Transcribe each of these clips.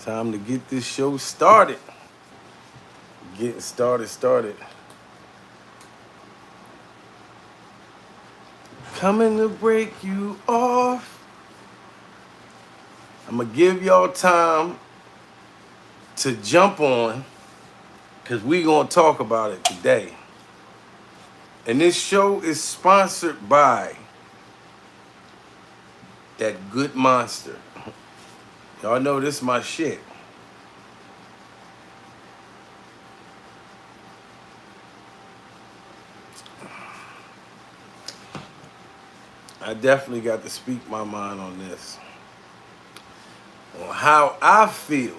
Time to get this show started. Getting started. Coming to break you off. I'm gonna give y'all time to jump on because we gonna talk about it today. And this show is sponsored by that good monster. Y'all know this my shit. I definitely got to speak my mind on this. On how I feel.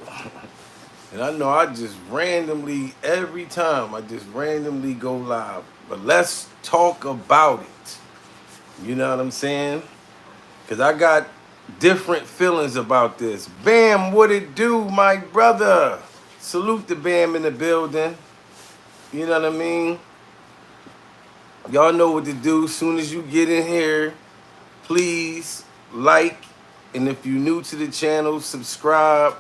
And I know I just randomly, every time, I just randomly go live. But let's talk about it. You know what I'm saying? Because I got different feelings about this. Bam, what it do, my brother? Salute the Bam in the building. You know what I mean? Y'all know what to do. Soon as you get in here, please like. And if you're new to the channel, subscribe.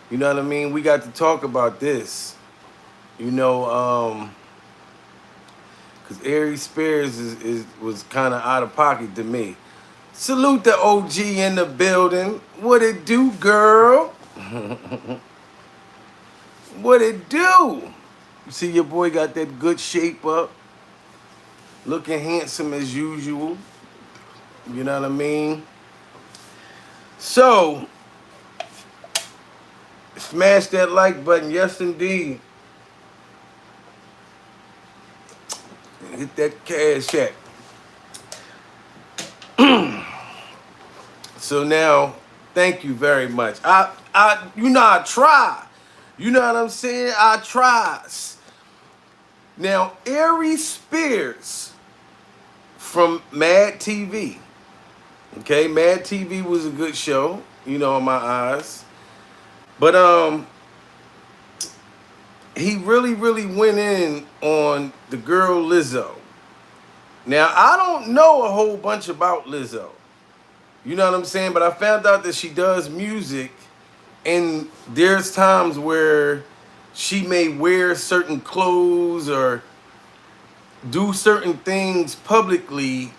You know what I mean? We got to talk about this. You know, because Aries Spears was kind of out of pocket to me. Salute the OG in the building. What it do, girl? What it do? You see your boy got that good shape up. Looking handsome as usual. You know what I mean? So, smash that like button. Yes, indeed. Hit that cash app. So now, thank you very much. I try. You know what I'm saying? I tries. Now, Aries Spears from Mad TV. Okay, Mad TV was a good show, you know, in my eyes. But he really went in on the girl Lizzo. Now, I don't know a whole bunch about Lizzo. You know what I'm saying? But I found out that she does music, and there's times where she may wear certain clothes or do certain things publicly,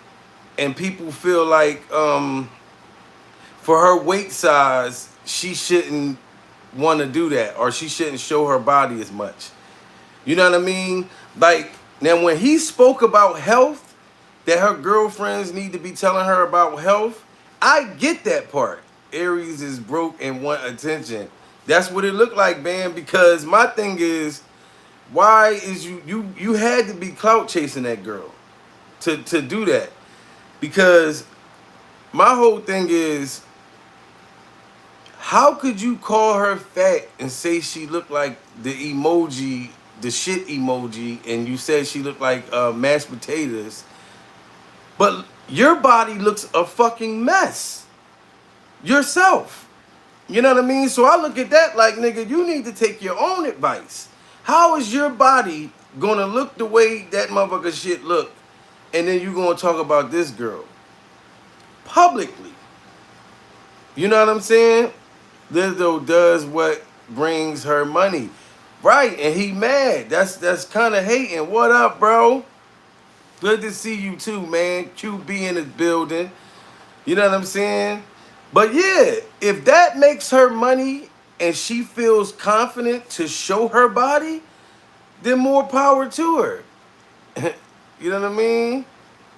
and people feel like for her weight size, she shouldn't want to do that, or she shouldn't show her body as much. You know what I mean? Like, now when he spoke about health, that her girlfriends need to be telling her about health, I get that part. Aries is broke and want attention. That's what it looked like, man, because my thing is, why is you had to be clout chasing that girl to do that? Because my whole thing is, how could you call her fat and say she looked like the emoji, the shit emoji, and you said she looked like mashed potatoes, but your body looks a fucking mess yourself? You know what I mean? So I look at that like, nigga, you need to take your own advice. How is your body gonna look the way that motherfucker shit look, and then you gonna talk about this girl publicly? You know what I'm saying? Lizzo does what brings her money. Right, and he mad. That's kind of hating. What up, bro? Good to see you too, man. QB in the building. You know what I'm saying? But yeah, if that makes her money and she feels confident to show her body, then more power to her. You know what I mean?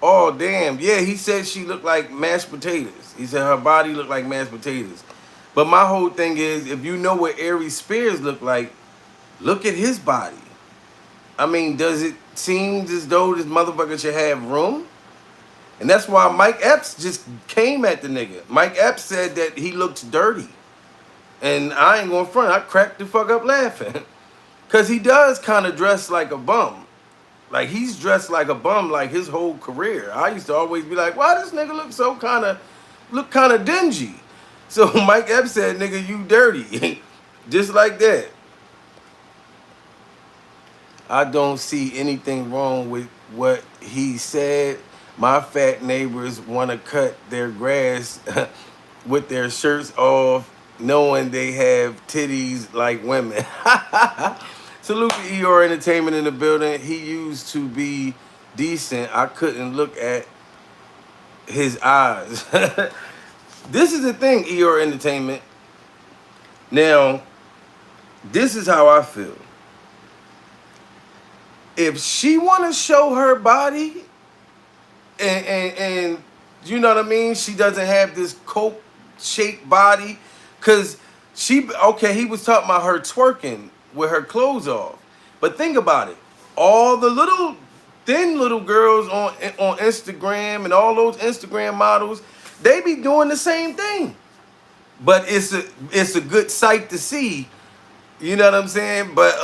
Oh, damn. Yeah, he said she looked like mashed potatoes. He said her body looked like mashed potatoes. But my whole thing is, if you know what Aries Spears look like, look at his body. I mean, does it seem as though this motherfucker should have room? And that's why Mike Epps just came at the nigga. Mike Epps said that he looks dirty. And I ain't gonna front. I cracked the fuck up laughing. Because he does kind of dress like a bum. Like, he's dressed like a bum like his whole career. I used to always be like, why this nigga look kind of dingy? So Mike Epps said, nigga, you dirty. Just like that. I don't see anything wrong with what he said. My fat neighbors want to cut their grass with their shirts off knowing they have titties like women. Salute to Eeyore Entertainment in the building. He used to be decent. I couldn't look at his eyes. This is the thing, Eeyore Entertainment. Now, this is how I feel. If she want to show her body, and you know what I mean, she doesn't have this coke shaped body, cause she okay. He was talking about her twerking with her clothes off, but think about it. All the little thin little girls on Instagram and all those Instagram models, they be doing the same thing. But it's a good sight to see. You know what I'm saying? But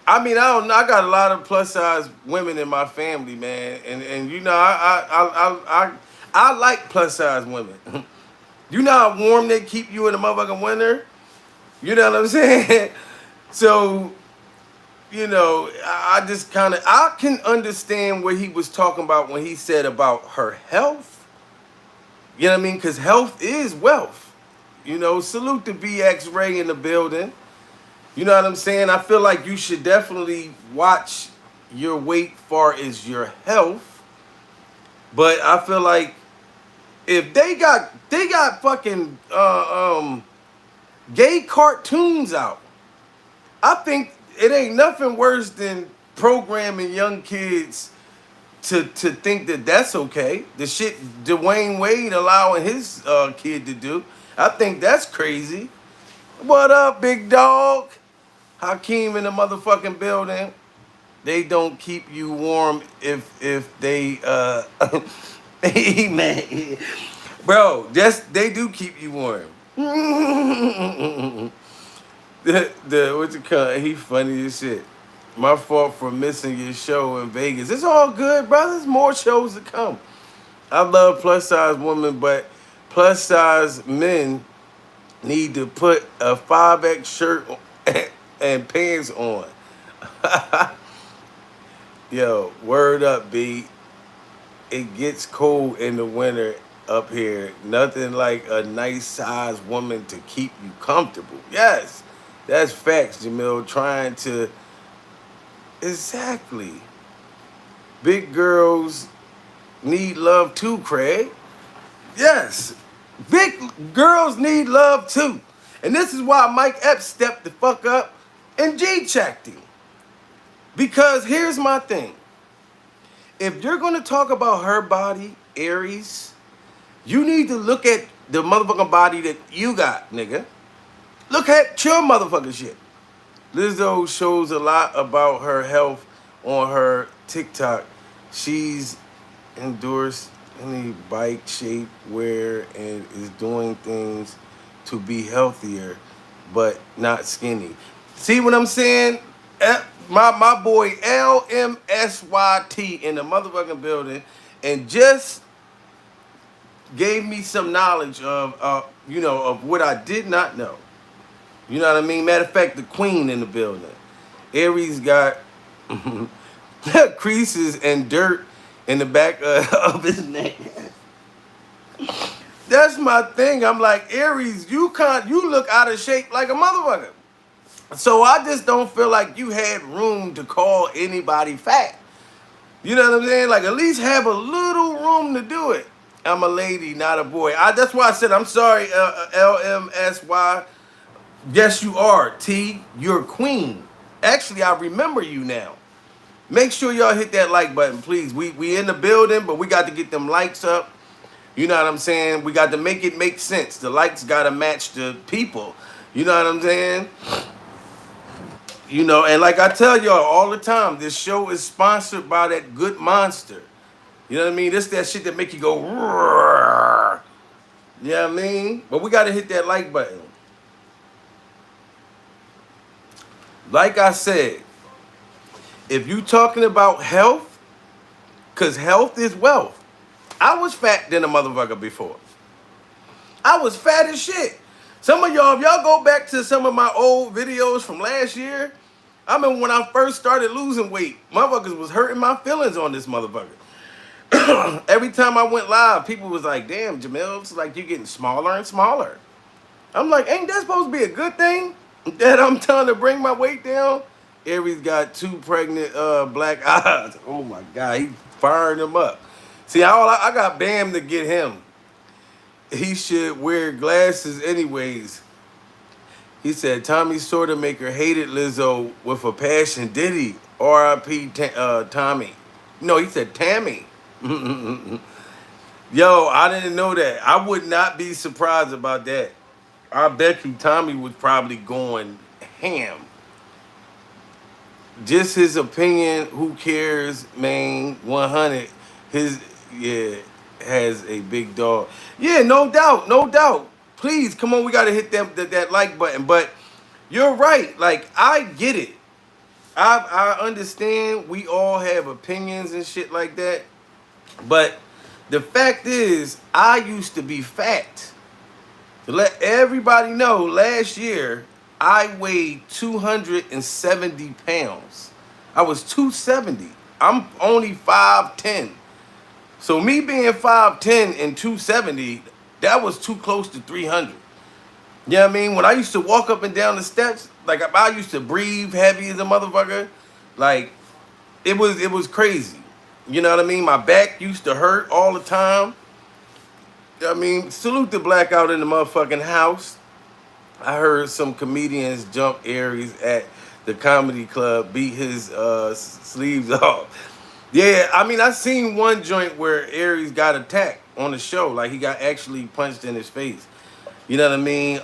I mean, I don't know. I got a lot of plus size women in my family, man, and you know, I like plus size women. You know how warm they keep you in the motherfucking winter. You know what I'm saying? So, you know, I just kind of I can understand what he was talking about when he said about her health. You know what I mean? Because health is wealth. You know, salute to BX Ray in the building. You know what I'm saying? I feel like you should definitely watch your weight far as your health. But I feel like if they got fucking gay cartoons out, I think it ain't nothing worse than programming young kids to think that that's okay. The shit Dwayne Wade allowing his kid to do, I think that's crazy. What up, big dog? Hakeem in the motherfucking building. They don't keep you warm if they hey man. Bro, just they do keep you warm. The what you call it? He funny as shit. My fault for missing your show in Vegas. It's all good, brothers. More shows to come. I love plus size women, but plus size men need to put a 5X shirt and pants on. Yo, word up, B. It gets cold in the winter up here. Nothing like a nice sized woman to keep you comfortable. Yes, that's facts, Jamil. Trying to. Exactly. Big girls need love too, Craig. Yes. Big girls need love too. And this is why Mike Epps stepped the fuck up and G-checked him. Because here's my thing. If you're going to talk about her body, Aries, you need to look at the motherfucking body that you got, nigga. Look at your motherfucking shit. Lizzo shows a lot about her health on her TikTok. She's endorsed any bike shape wear and is doing things to be healthier, but not skinny. See what I'm saying? My boy LMSYT in the motherfucking building, and just gave me some knowledge of of what I did not know. You know what I mean? Matter of fact, the queen in the building. Aries got creases and dirt in the back of his neck. That's my thing. I'm like, Aries, you look out of shape like a motherfucker. So I just don't feel like you had room to call anybody fat. You know what I'm saying? Like, at least have a little room to do it. I'm a lady, not a boy. That's why I said I'm sorry, LMSY. Yes, you are, T. You're queen. Actually, I remember you now. Make sure y'all hit that like button, please. We in the building, but we got to get them likes up. You know what I'm saying? We got to make it make sense. The likes got to match the people. You know what I'm saying? You know, and like I tell y'all all the time, this show is sponsored by that good monster. You know what I mean? This that shit that make you go, roar. You know what I mean? But we got to hit that like button. Like I said, if you talking about health, because health is wealth. I was fat than a motherfucker before. I was fat as shit. Some of y'all, if y'all go back to some of my old videos from last year, I remember when I first started losing weight, motherfuckers was hurting my feelings on this motherfucker. Every time I went live, people was like, damn, Jamil, it's like you're getting smaller and smaller. I'm like, ain't that supposed to be a good thing? That I'm trying to bring my weight down? Aries got 2 pregnant black eyes. Oh my God, he firing them up. See, I got Bam to get him. He should wear glasses anyways. He said Tommy Sortermaker hated Lizzo with a passion. Did he? R.I.P. Tommy. No, he said Tammy. Yo, I didn't know that. I would not be surprised about that. I bet you Tommy was probably going ham. Just his opinion, who cares, man? 100. His, yeah, has a big dog. Yeah, no doubt, no doubt. Please, come on, we got to hit that like button. But you're right. Like, I get it. I understand we all have opinions and shit like that. But the fact is, I used to be fat. To let everybody know, last year I weighed 270 pounds. I was 270. I'm only 5'10". So me being 5'10" and 270, that was too close to 300. You know what I mean? When I used to walk up and down the steps, like I used to breathe heavy as a motherfucker. Like it was crazy. You know what I mean? My back used to hurt all the time. I mean, salute the blackout in the motherfucking house. I heard some comedians jump Aries at the comedy club, beat his sleeves off. Yeah, I mean, I seen one joint where Aries got attacked on the show. Like, he got actually punched in his face. You know what I mean?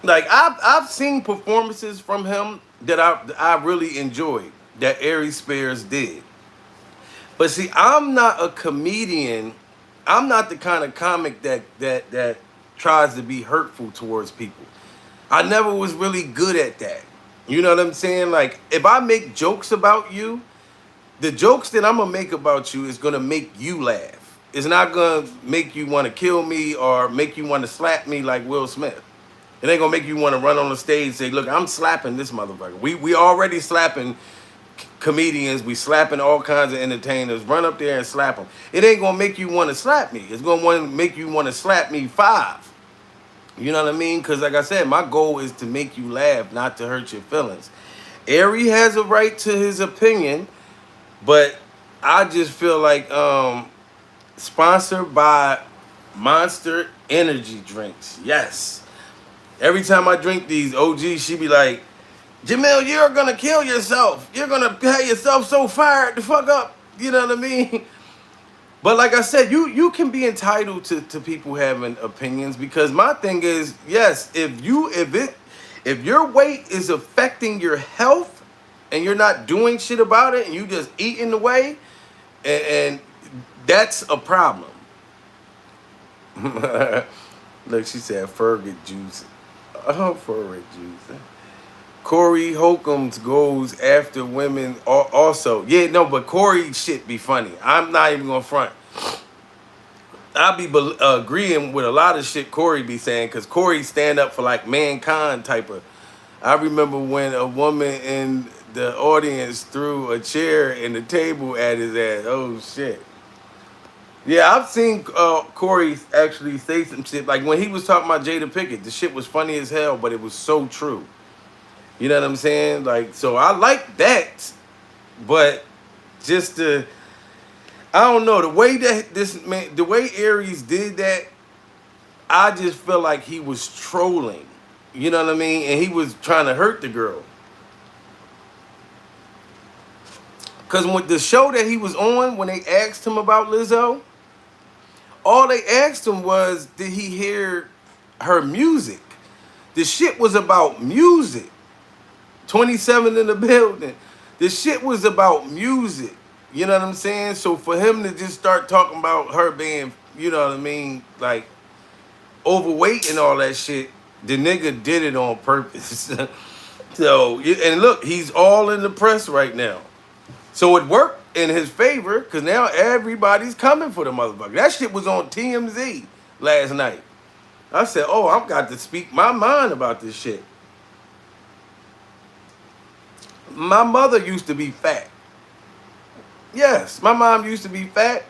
Like, I've seen performances from him that I really enjoyed, that Aries Spears did. But see, I'm not a comedian. I'm not the kind of comic that tries to be hurtful towards people. I never was really good at that. You know what I'm saying? Like, if I make jokes about you, the jokes that I'm gonna make about you is gonna make you laugh. It's not gonna make you want to kill me or make you want to slap me like Will Smith. It ain't gonna make you want to run on the stage and say, "Look, I'm slapping this motherfucker." We already slapping comedians, we slapping all kinds of entertainers. Run up there and slap them. It ain't gonna make you want to slap me. It's gonna want to make you want to slap me 5. You know what I mean? Because like I said, my goal is to make you laugh, not to hurt your feelings. Ari has a right to his opinion, but I just feel like sponsored by Monster Energy drinks. Yes. Every time I drink these, OG, she be like, Jamil, you're gonna kill yourself. You're gonna have yourself so fired the fuck up. You know what I mean? But like I said, you can be entitled to people having opinions, because my thing is, yes, if your weight is affecting your health and you're not doing shit about it and you just eating away, and that's a problem. Look, she said Fergus juice. Oh, Fergus juice. Corey Holcombs goes after women also. Yeah, no, but Corey shit be funny. I'm not even gonna front. I be agreeing with a lot of shit Corey be saying, because Corey stand up for like mankind type of. I remember when a woman in the audience threw a chair and the table at his ass. Oh shit. Yeah, I've seen Corey actually say some shit. Like when he was talking about Jada Pinkett, the shit was funny as hell, but it was so true. You know what I'm saying? Like, so I like that, but just I don't know, the way that this man, the way Aries did that, I just feel like he was trolling. You know what I mean? And he was trying to hurt the girl. Because with the show that he was on, when they asked him about Lizzo, all they asked him was, did he hear her music? The shit was about music. 27 in the building. The shit was about music. You know what I'm saying? So for him to just start talking about her being, you know what I mean, like overweight and all that shit, the nigga did it on purpose. So, and look, he's all in the press right now. So it worked in his favor, because now everybody's coming for the motherfucker. That shit was on TMZ last night. I said, oh, I've got to speak my mind about this shit. My mother used to be fat. Yes, my mom used to be fat,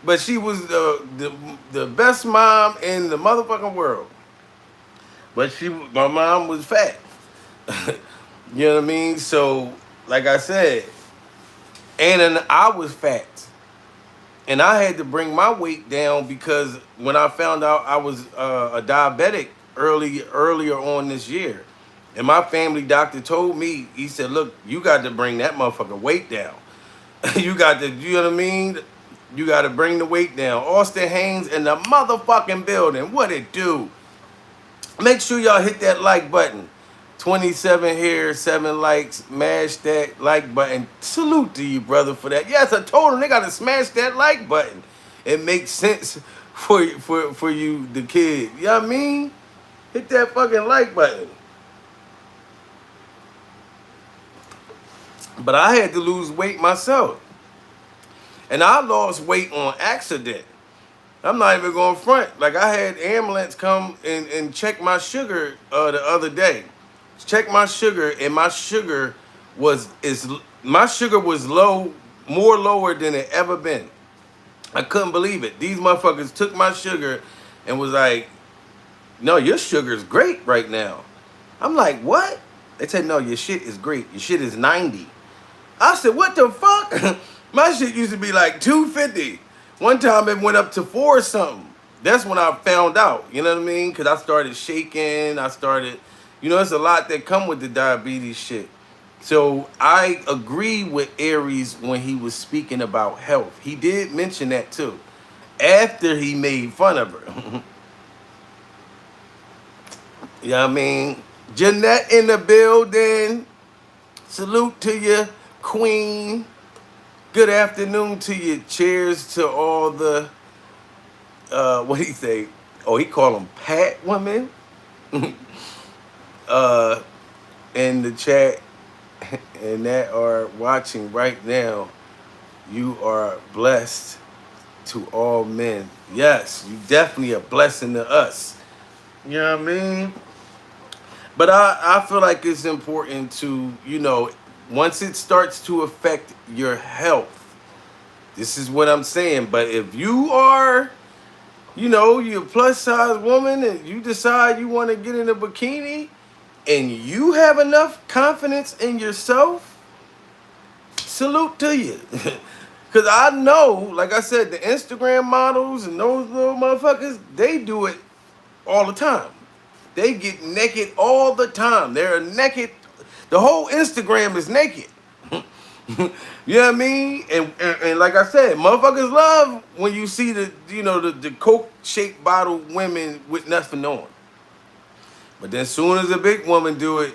But she was the best mom in the motherfucking world. But my mom was fat. You know what I mean? So, like I said, and then I was fat. And I had to bring my weight down because when I found out I was a diabetic earlier on this year, and my family doctor told me, he said, "Look, you got to bring that motherfucker weight down. You got to, you know what I mean? You got to bring the weight down." Austin Haynes in the motherfucking building. What it do? Make sure y'all hit that like button. 27 here, 7 likes. Smash that like button. Salute to you, brother, for that. Yes, I told them they gotta smash that like button. It makes sense for you, the kid. You know what I mean? Hit that fucking like button. But I had to lose weight myself. And I lost weight on accident. I'm not even going front. Like, I had ambulance come and check my sugar the other day. Check my sugar, and my sugar was low, more lower than it ever been. I couldn't believe it. These motherfuckers took my sugar and was like, "No, your sugar is great right now." I'm like, "What?" They said, "No, your shit is great. Your shit is 90." I said, "What the fuck?" My shit used to be like 250. One time it went up to 4 or something. That's when I found out, you know what I mean? Because I started shaking. It's a lot that come with the diabetes shit. So I agree with Aries when he was speaking about health. He did mention that too. After he made fun of her. You know what I mean? Jeanette in the building. Salute to you, queen. Good afternoon to you. Cheers to all the, what he say? Oh, he call them Pat women. In the chat and that are watching right now, you are blessed to all men. Yes, you definitely a blessing to us. You know what I mean? But I feel like it's important to, once it starts to affect your health, this is what I'm saying. But if you are, you're a plus size woman and you decide you want to get in a bikini and you have enough confidence in yourself, salute to you. Because I know, like I said, the Instagram models and those little motherfuckers, they do it all the time. They get naked all the time. They're naked. The whole Instagram is naked. You know what I mean? And like I said, motherfuckers love when you see the Coke shaped bottle women with nothing on. But then soon as a big woman do it,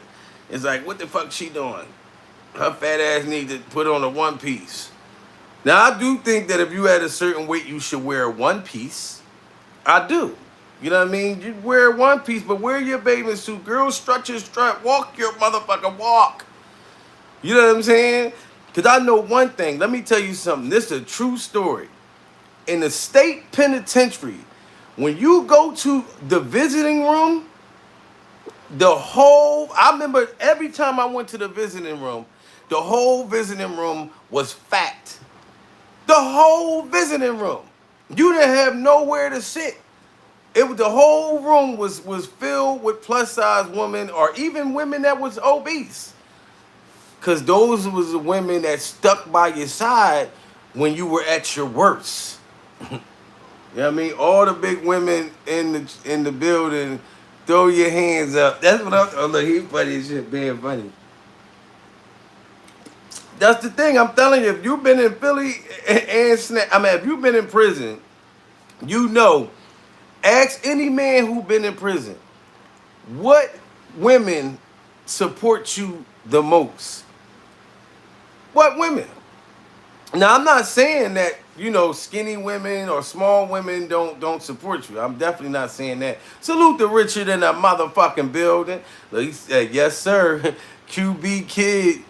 it's like, what the fuck she doing? Her fat ass need to put on a one piece. Now I do think that if you at a certain weight, you should wear a one piece. I do. You know what I mean? You wear one piece, but wear your bathing suit. Girl, strut your strut. Walk your motherfucking walk. You know what I'm saying? Because I know one thing. Let me tell you something. This is a true story. In the state penitentiary, when you go to the visiting room, I remember every time I went to the visiting room, the whole visiting room was fat. The whole visiting room. You didn't have nowhere to sit. The whole room was filled with plus size women or even women that was obese. Cause those was the women that stuck by your side when you were at your worst. You know what I mean? All the big women in the building, throw your hands up. That's what I'm. Oh look, he funny as shit, being funny. That's the thing. I'm telling you, if you've been in Philly if you've been in prison, ask any man who been in prison, what women support you the most? What women? Now I'm not saying that skinny women or small women don't support you. I'm definitely not saying that. Salute to Richard in the motherfucking building. Look, he said, "Yes sir, QB Kid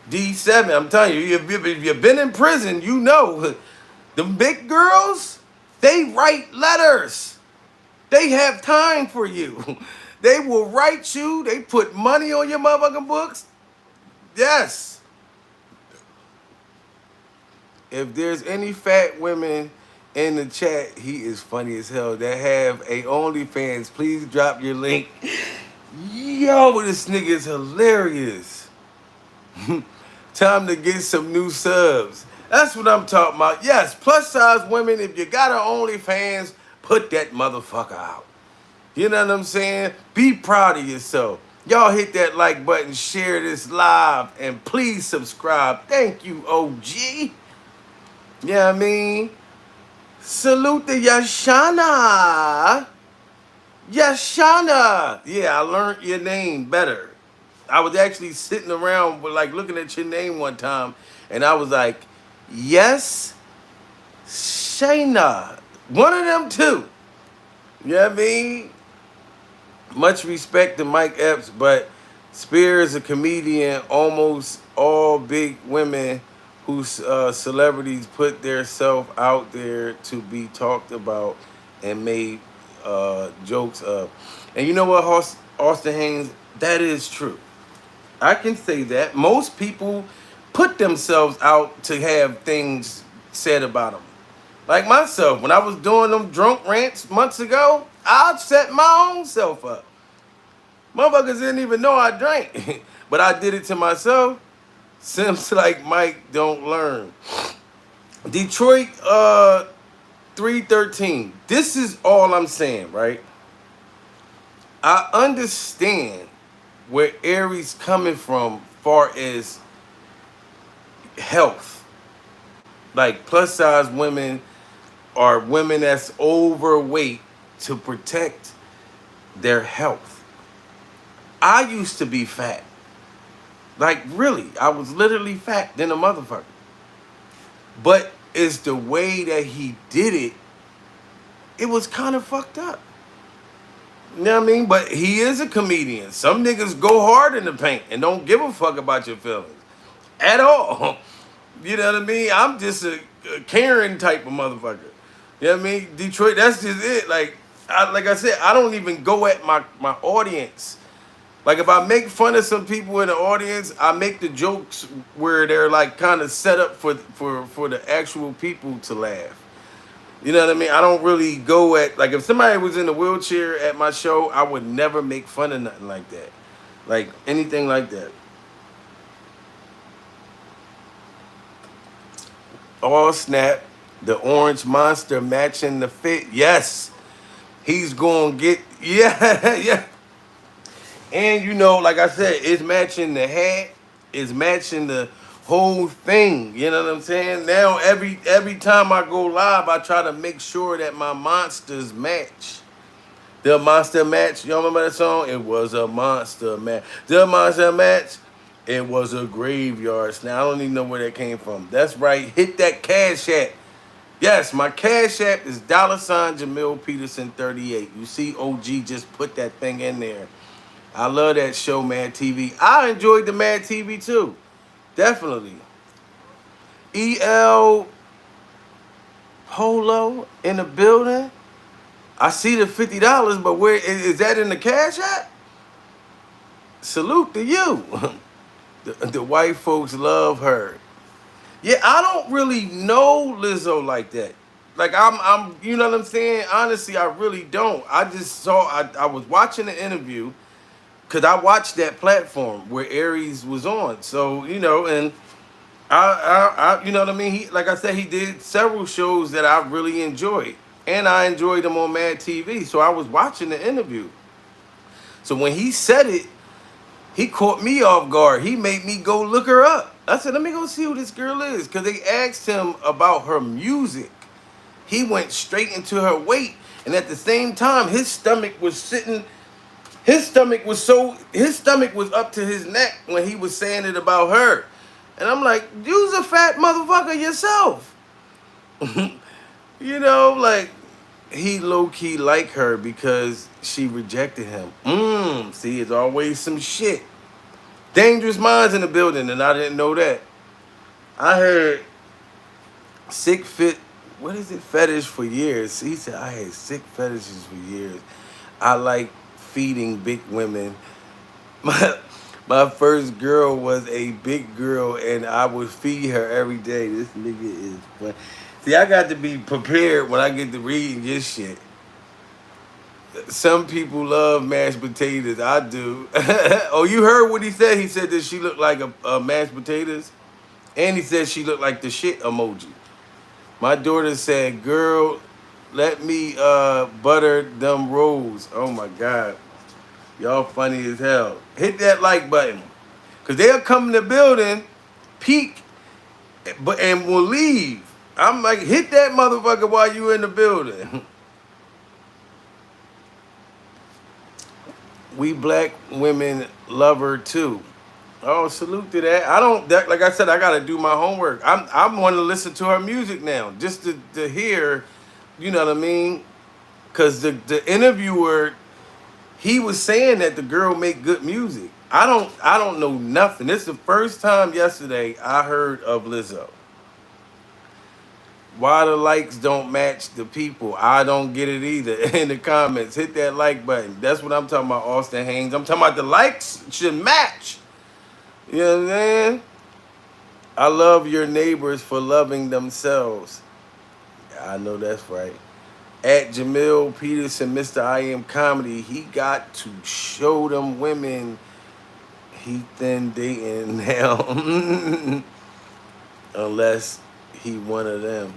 D7." I'm telling you, if you've been in prison, the big girls, they write letters. They have time for you. They will write you. They put money on your motherfucking books. Yes. If there's any fat women in the chat, he is funny as hell, that have a OnlyFans, please drop your link. Yo, this nigga is hilarious. Time to get some new subs. That's what I'm talking about. Yes, plus size women, if you got an OnlyFans, put that motherfucker out. You know what I'm saying? Be proud of yourself. Y'all hit that like button, share this live, and please subscribe. Thank you, OG. Yeah, I mean, salute to Yashana. Yashana. Yeah, I learned your name better. I was actually sitting around with like looking at your name one time, and I was like, yes, Shayna. One of them two. You know what I mean? Much respect to Mike Epps, but Spear is a comedian. Almost all big women whose celebrities put their self out there to be talked about and made jokes of. And you know what, Austin Haynes? That is true. I can say that. Most people put themselves out to have things said about them. Like myself, when I was doing them drunk rants months ago, I set my own self up. Motherfuckers didn't even know I drank. But I did it to myself. Sims like Mike don't learn. Detroit 313. This is all I'm saying, right? I understand where Aries coming from far as health. Like plus size women are women that's overweight to protect their health. I used to be fat. Like really, I was literally fat than a motherfucker. But it's the way that he did it, it was kind of fucked up. You know what I mean? But he is a comedian. Some niggas go hard in the paint and don't give a fuck about your feelings at all. You know what I mean? I'm just a Karen type of motherfucker. You know what I mean? Detroit, that's just it. Like I said, I don't even go at my audience. Like if I make fun of some people in the audience, I make the jokes where they're like kind of set up for the actual people to laugh. You know what I mean? I don't really go at, like if somebody was in a wheelchair at my show, I would never make fun of nothing like that. Like anything like that. Oh snap, the orange monster matching the fit. Yes, he's gonna get, yeah, yeah. And you know, like I said, it's matching the hat, it's matching the whole thing. You know what I'm saying? Now every time I go live, I try to make sure that my monsters match. The monster match, y'all remember that song? It was a monster match. The monster match, it was a graveyard. Now I don't even know where that came from. That's right. Hit that cash app. Yes, my cash app is $Jamil Peterson 38. You see, OG just put that thing in there. I love that show, Mad TV. I enjoyed the Mad TV too. Definitely. EL Polo in the building. I see the $50, but where is that in the cash app? Salute to you. The white folks love her. Yeah, I don't really know Lizzo like that. Like I'm you know what I'm saying? Honestly, I really don't. I just saw I was watching the interview because I watched that platform where Aries was on. So, you know, and I you know what I mean? He, like I said, he did several shows that I really enjoyed. And I enjoyed him on Mad TV. So I was watching the interview. So when he said it, he caught me off guard. He made me go look her up. I said, let me go see who this girl is. Because they asked him about her music. He went straight into her weight. And at the same time, his stomach was sitting, his stomach was up to his neck when he was saying it about her. And I'm like, you's a fat motherfucker yourself. You know, like, he low-key like her because she rejected him. See, it's always some shit. Dangerous minds in the building, and I didn't know that. I heard sick fit, what is it, fetish for years. He said, I had sick fetishes for years. I like feeding big women. My first girl was a big girl, and I would feed her every day. This nigga is fun. See, I got to be prepared when I get to reading this shit. Some people love mashed potatoes. I do. Oh, you heard what he said? He said that she looked like a mashed potatoes. And he said she looked like the shit emoji. My daughter said, girl, let me butter them rolls. Oh my God. Y'all funny as hell. Hit that like button. Cause they'll come in the building, peek, but and will leave. I'm like, hit that motherfucker while you in the building. We black women love her too. Oh, salute to that. I don't like I said, I gotta do my homework. I'm wanting to listen to her music now, just to hear, you know what I mean? Cause the interviewer, he was saying that the girl make good music. I don't know nothing. This is the first time yesterday I heard of Lizzo. Why the likes don't match the people? I don't get it either. In the comments, hit that like button. That's what I'm talking about, Austin Haynes. I'm talking about the likes should match. You know what I'm saying? I love your neighbors for loving themselves. I know that's right. At Jamil Peterson, Mr. I Am Comedy, he got to show them women he then dating now. Unless he one of them.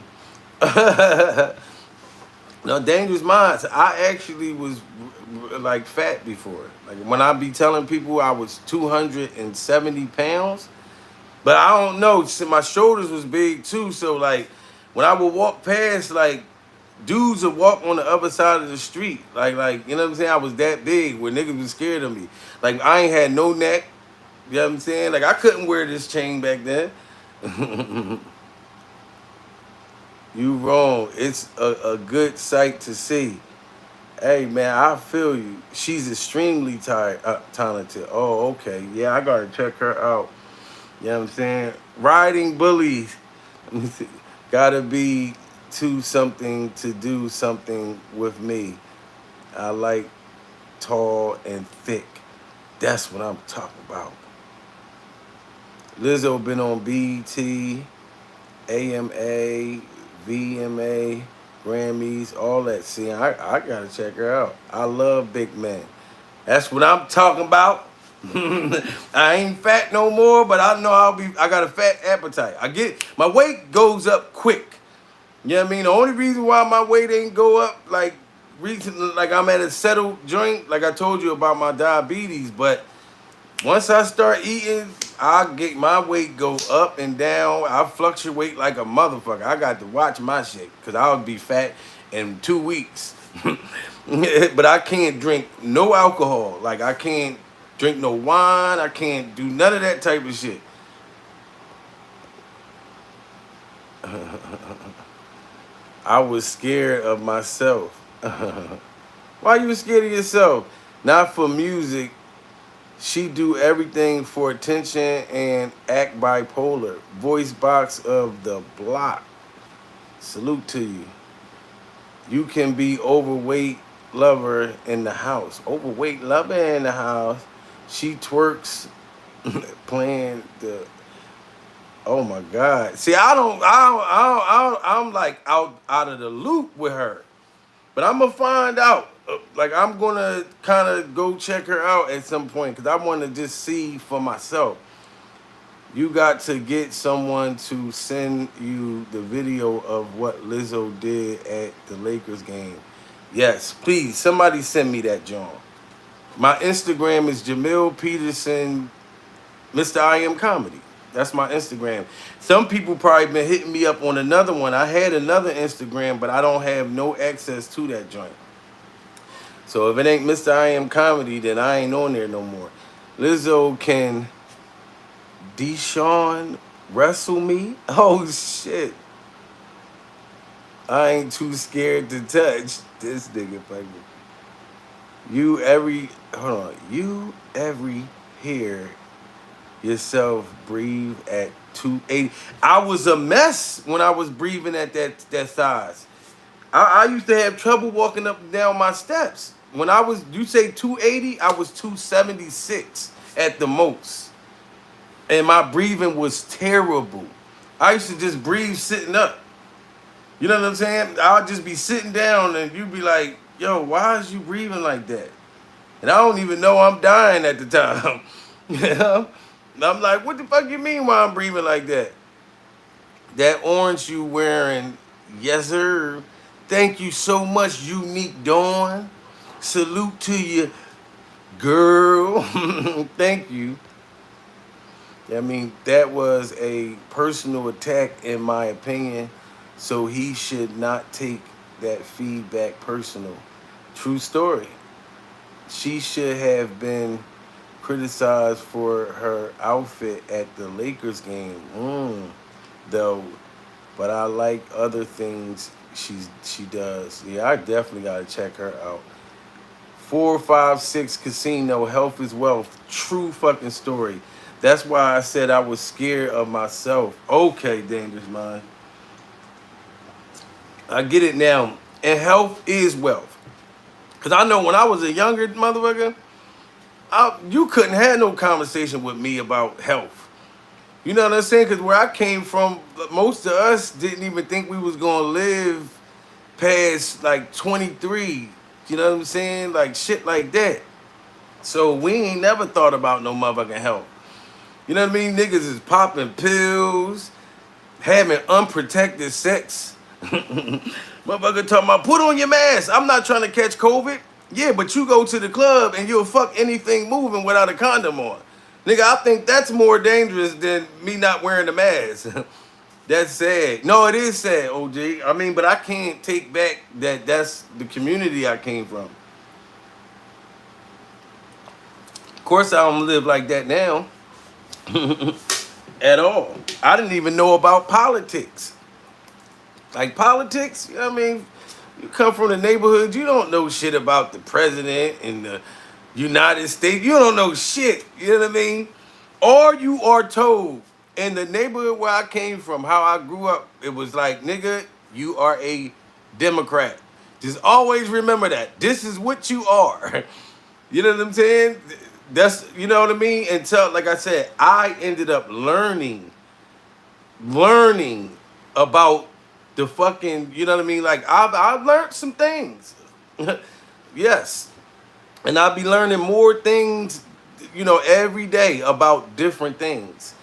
No, Dangerous Minds. I actually was like fat before. Like when I be telling people I was 270 pounds, but I don't know. My shoulders was big too. So like when I would walk past, like dudes would walk on the other side of the street. Like you know what I'm saying? I was that big where niggas was scared of me. Like I ain't had no neck. You know what I'm saying? Like I couldn't wear this chain back then. You wrong. It's a good sight to see. Hey man, I feel you. She's extremely talented. Oh, okay. Yeah, I gotta check her out. You know what I'm saying? Riding bullies. Gotta be to something to do something with me. I like tall and thick. That's what I'm talking about. Lizzo been on BET, AMA, VMA, Grammys, all that. See, I gotta check her out. I love big men. That's what I'm talking about. I ain't fat no more, but I know I got a fat appetite. My weight goes up quick. You know what I mean? The only reason why my weight ain't go up like recently, like I'm at a settled joint, like I told you about my diabetes, but once I start eating, I get my weight go up and down. I fluctuate like a motherfucker. I got to watch my shit because I'll be fat in 2 weeks. But I can't drink no alcohol. Like I can't drink no wine. I can't do none of that type of shit. I was scared of myself. Why you scared of yourself? Not for music. She do everything for attention and act bipolar. Voice box of the block. Salute to you. You can be overweight lover in the house. Overweight lover in the house. She twerks playing the. Oh my God. See, I'm like out of the loop with her. But I'm gonna find out. Like I'm gonna kind of go check her out at some point because I want to just see for myself. You got to get someone to send you the video of what Lizzo did at the Lakers game. Yes, please. Somebody send me that, John. My Instagram is Jamil Peterson, Mr. I Am Comedy. That's my Instagram. Some people probably been hitting me up on another one. I had another Instagram, but I don't have no access to that joint. So if it ain't Mr. I Am Comedy, then I ain't on there no more. Lizzo can Deshaun wrestle me? Oh shit. I ain't too scared to touch this nigga fucking. You every hear yourself breathe at 280. I was a mess when I was breathing at that size. I used to have trouble walking up and down my steps. When you say 280, I was 276 at the most. And my breathing was terrible. I used to just breathe sitting up. You know what I'm saying? I'll just be sitting down and you be like, yo, why is you breathing like that? And I don't even know I'm dying at the time. You know? And I'm like, what the fuck you mean why I'm breathing like that? That orange you wearing, yes sir. Thank you so much, Unique Dawn. Salute to you, girl. Thank you. I mean, that was a personal attack in my opinion. So he should not take that feedback personal. True story. She should have been criticized for her outfit at the Lakers game. Though, but I like other things she does. Yeah, I definitely gotta check her out. 456 Casino, health is wealth. True fucking story. That's why I said I was scared of myself. Okay, Dangerous Mind. I get it now. And health is wealth. Because I know when I was a younger motherfucker, you couldn't have no conversation with me about health. You know what I'm saying? Because where I came from, most of us didn't even think we was going to live past like 23. You know what I'm saying? Like shit like that. So we ain't never thought about no motherfucking health. You know what I mean? Niggas is popping pills, having unprotected sex. Motherfucker talking about, put on your mask. I'm not trying to catch COVID. Yeah, but you go to the club and you'll fuck anything moving without a condom on. Nigga, I think that's more dangerous than me not wearing a mask. That's sad. No, it is sad, OG. I mean, but I can't take back that that's the community I came from. Of course, I don't live like that now. At all. I didn't even know about politics. Like politics, you know what I mean? You come from the neighborhood, you don't know shit about the president and the United States. You don't know shit, you know what I mean? Or you are told in the neighborhood where I came from, how I grew up, it was like, nigga, you are a Democrat. Just always remember that. This is what you are. You know what I'm saying? That's, you know what I mean? Until, like I said, I ended up learning about the fucking, you know what I mean? Like I've learned some things. Yes. And I'll be learning more things, you know, every day about different things.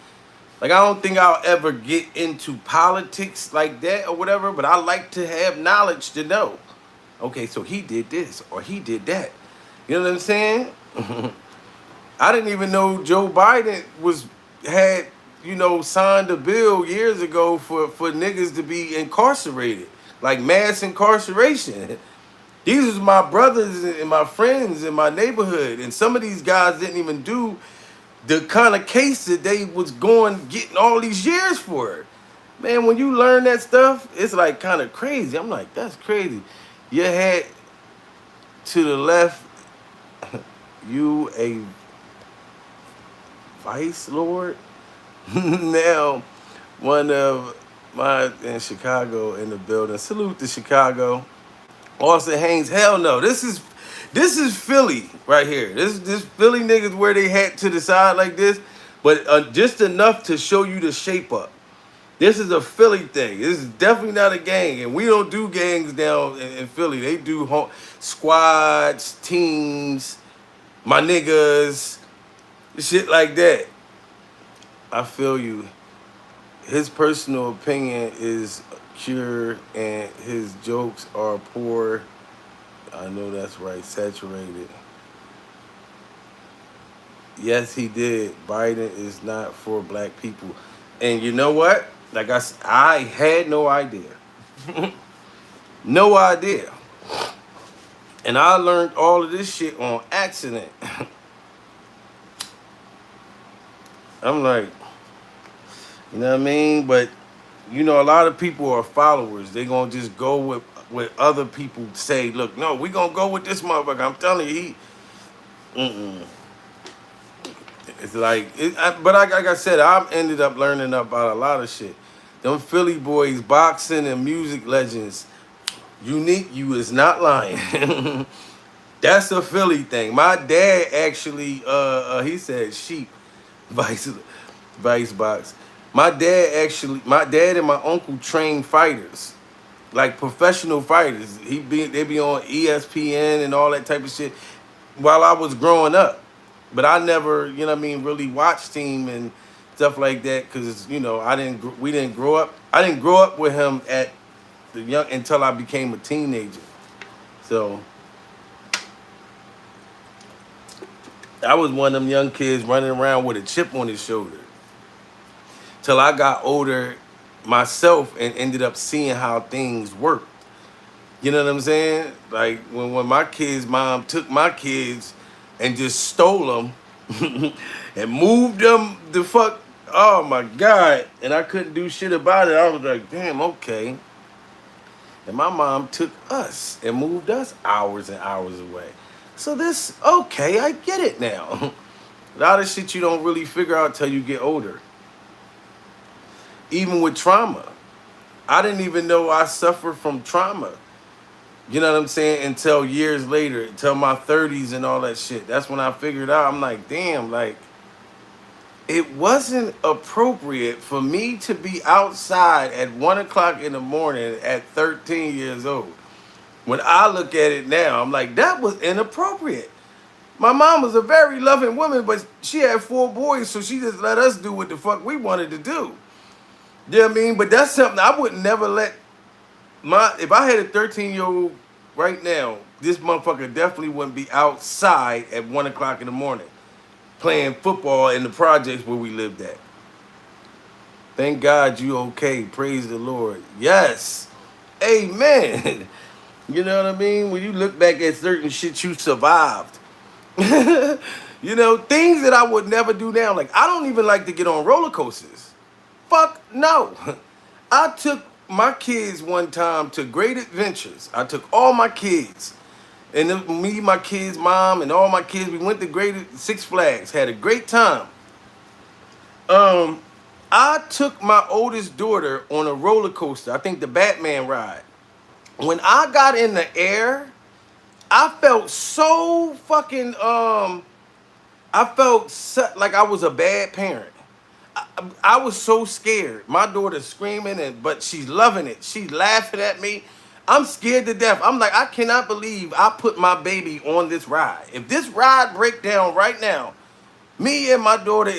Like I don't think I'll ever get into politics like that or whatever, but I like to have knowledge to know. Okay, so he did this or he did that. You know what I'm saying? I didn't even know Joe Biden had, you know, signed a bill years ago for niggas to be incarcerated, like mass incarceration. These was my brothers and my friends in my neighborhood, and some of these guys didn't even do the kind of case that they was getting all these years for. Man, when you learn that stuff, it's like kind of crazy. I'm like, that's crazy. You had to the left, you a vice lord. Now, one of my in Chicago in the building. Salute to Chicago. Austin Haynes. Hell no. This is Philly right here. This Philly niggas wear their hat to the side like this, but just enough to show you the shape up. This is a Philly thing. This is definitely not a gang, and we don't do gangs down in Philly. They do squads, teams, my niggas, shit like that. I feel you. His personal opinion is pure, and his jokes are poor. I know that's right. Saturated. Yes, he did. Biden is not for black people. And you know what? Like I had no idea. No idea. And I learned all of this shit on accident. I'm like, you know what I mean? But, you know, a lot of people are followers. They going to just go with other people say, look, no, we going to go with this motherfucker. I'm telling you, it's like, but like I said, I ended up learning about a lot of shit. Them Philly boys, boxing and music legends. Unique, you is not lying. That's a Philly thing. My dad actually, he said sheep, vice box. My dad and my uncle trained fighters. like professional fighters. They be on ESPN and all that type of shit while I was growing up. But I never, you know what I mean, really watched him and stuff like that because you know we didn't grow up. I didn't grow up with him at the young until I became a teenager. So I was one of them young kids running around with a chip on his shoulder. Till I got older myself and ended up seeing how things worked. You know what I'm saying? Like when my kids' mom took my kids and just stole them and moved them the fuck. Oh my God. And I couldn't do shit about it. I was like, damn, okay. And my mom took us and moved us hours and hours away. So okay, I get it now. A lot of shit you don't really figure out till you get older. Even with trauma. I didn't even know I suffered from trauma. You know what I'm saying? Until years later, until my 30s and all that shit. That's when I figured out, I'm like, damn, like, it wasn't appropriate for me to be outside at 1 o'clock in the morning at 13 years old. When I look at it now, I'm like, that was inappropriate. My mom was a very loving woman, but she had 4 boys, so she just let us do what the fuck we wanted to do. You know what I mean? But that's something I would never let if I had a 13-year-old right now, this motherfucker definitely wouldn't be outside at 1 o'clock in the morning playing football in the projects where we lived at. Thank God you okay. Praise the Lord. Yes. Amen. You know what I mean? When you look back at certain shit you survived. You know, things that I would never do now. Like, I don't even like to get on roller coasters. Fuck no. I took my kids one time to Great Adventures. I took all my kids. And then me, my kids' mom, and all my kids, we went to Six Flags. Had a great time. I took my oldest daughter on a roller coaster. I think the Batman ride. When I got in the air, I felt so fucking, like I was a bad parent. I was so scared. My daughter's screaming, but she's loving it. She's laughing at me. I'm scared to death. I'm like, I cannot believe I put my baby on this ride. If this ride break down right now, me and my daughter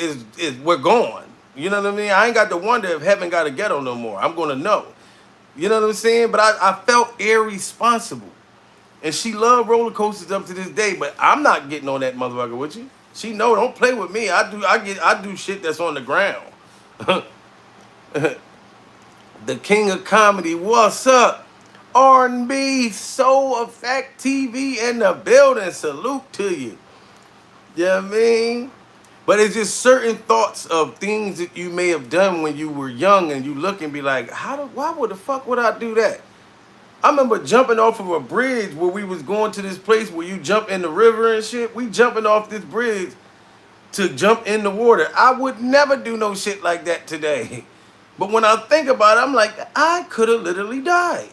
we're gone. You know what I mean? I ain't got to wonder if heaven got a ghetto no more. I'm gonna know. You know what I'm saying? But I felt irresponsible. And she loved roller coasters up to this day, but I'm not getting on that motherfucker with you. She know, don't play with me. I do shit that's on the ground. The king of comedy, what's up? R&B, Soul Effect TV in the building. Salute to you. You know what I mean? But it's just certain thoughts of things that you may have done when you were young and you look and be like, why would the fuck would I do that? I remember jumping off of a bridge where we was going to this place where you jump in the river and shit. We jumping off this bridge to jump in the water. I would never do no shit like that today. But when I think about it, I'm like, I could have literally died.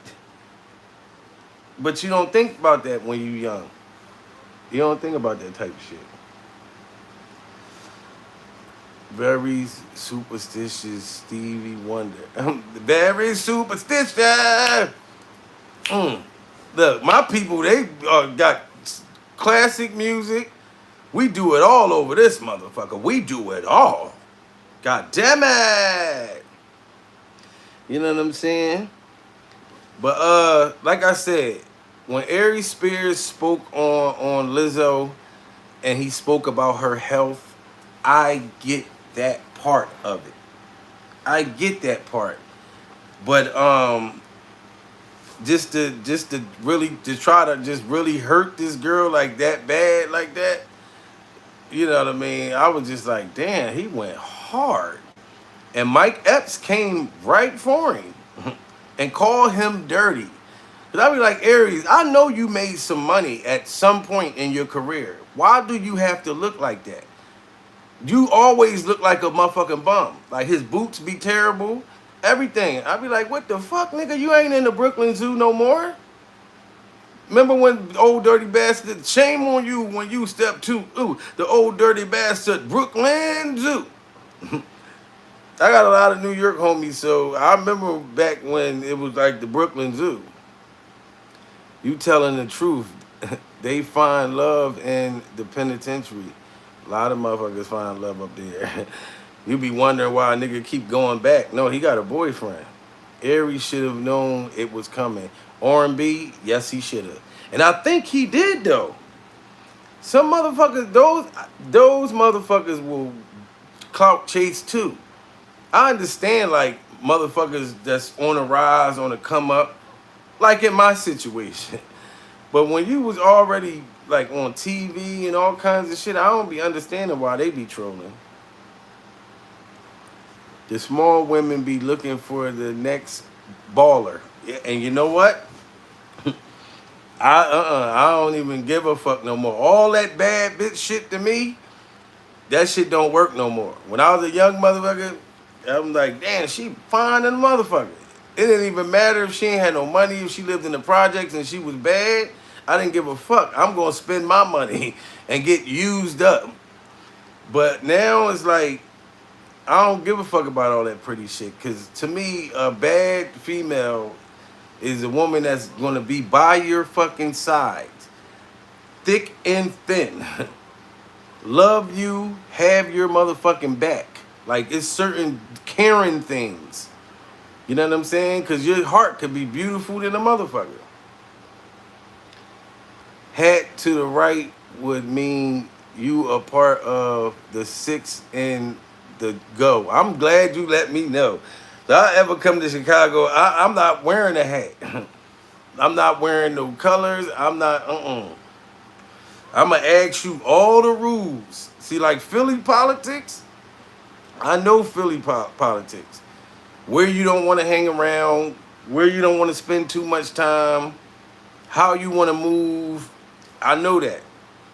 But you don't think about that when you're young. You don't think about that type of shit. Very superstitious Stevie Wonder. Very superstitious. Look, my people, they got classic music. We do it all over this motherfucker. We do it all. God damn it. You know what I'm saying? But like I said, when Aries Spears spoke on Lizzo and he spoke about her health, I get that part of it. I get that part. But just to really try to just really hurt this girl like that bad like that, you know what I mean? I was just like, damn, he went hard. And Mike Epps came right for him and called him dirty. Cause I be like, Aries, I know you made some money at some point in your career. Why do you have to look like that? You always look like a motherfucking bum. Like his boots be terrible. Everything. I be like, what the fuck, nigga? You ain't in the Brooklyn Zoo no more. Remember when old dirty bastard, shame on you when you step to the old dirty bastard Brooklyn Zoo. I got a lot of New York homies, so I remember back when it was like the Brooklyn Zoo. You telling the truth. They find love in the penitentiary. A lot of motherfuckers find love up there. You be wondering why a nigga keep going back. No, he got a boyfriend. Aries should have known it was coming. R&B, yes, he should have. And I think he did though. Some motherfuckers, those motherfuckers will clout chase too. I understand like motherfuckers that's on a rise, on a come up, like in my situation. But when you was already like on TV and all kinds of shit, I don't be understanding why they be trolling. The small women be looking for the next baller. Yeah, and you know what? I don't even give a fuck no more. All that bad bitch shit to me, that shit don't work no more. When I was a young motherfucker, I'm like, damn, she fine than a motherfucker. It didn't even matter if she ain't had no money, if she lived in the projects and she was bad. I didn't give a fuck. I'm gonna spend my money and get used up. But now it's like, I don't give a fuck about all that pretty shit. Cause to me, a bad female is a woman that's gonna be by your fucking side. Thick and thin. Love you, have your motherfucking back. Like it's certain caring things. You know what I'm saying? Because your heart could be beautiful than a motherfucker. Hat to the right would mean you a part of the six and the go. I'm glad you let me know. If I ever come to Chicago, I'm not wearing a hat. I'm not wearing no colors. I'm not, I'm going to ask you all the rules. See, like Philly politics, I know Philly politics. Where you don't want to hang around, where you don't want to spend too much time, how you want to move. I know that.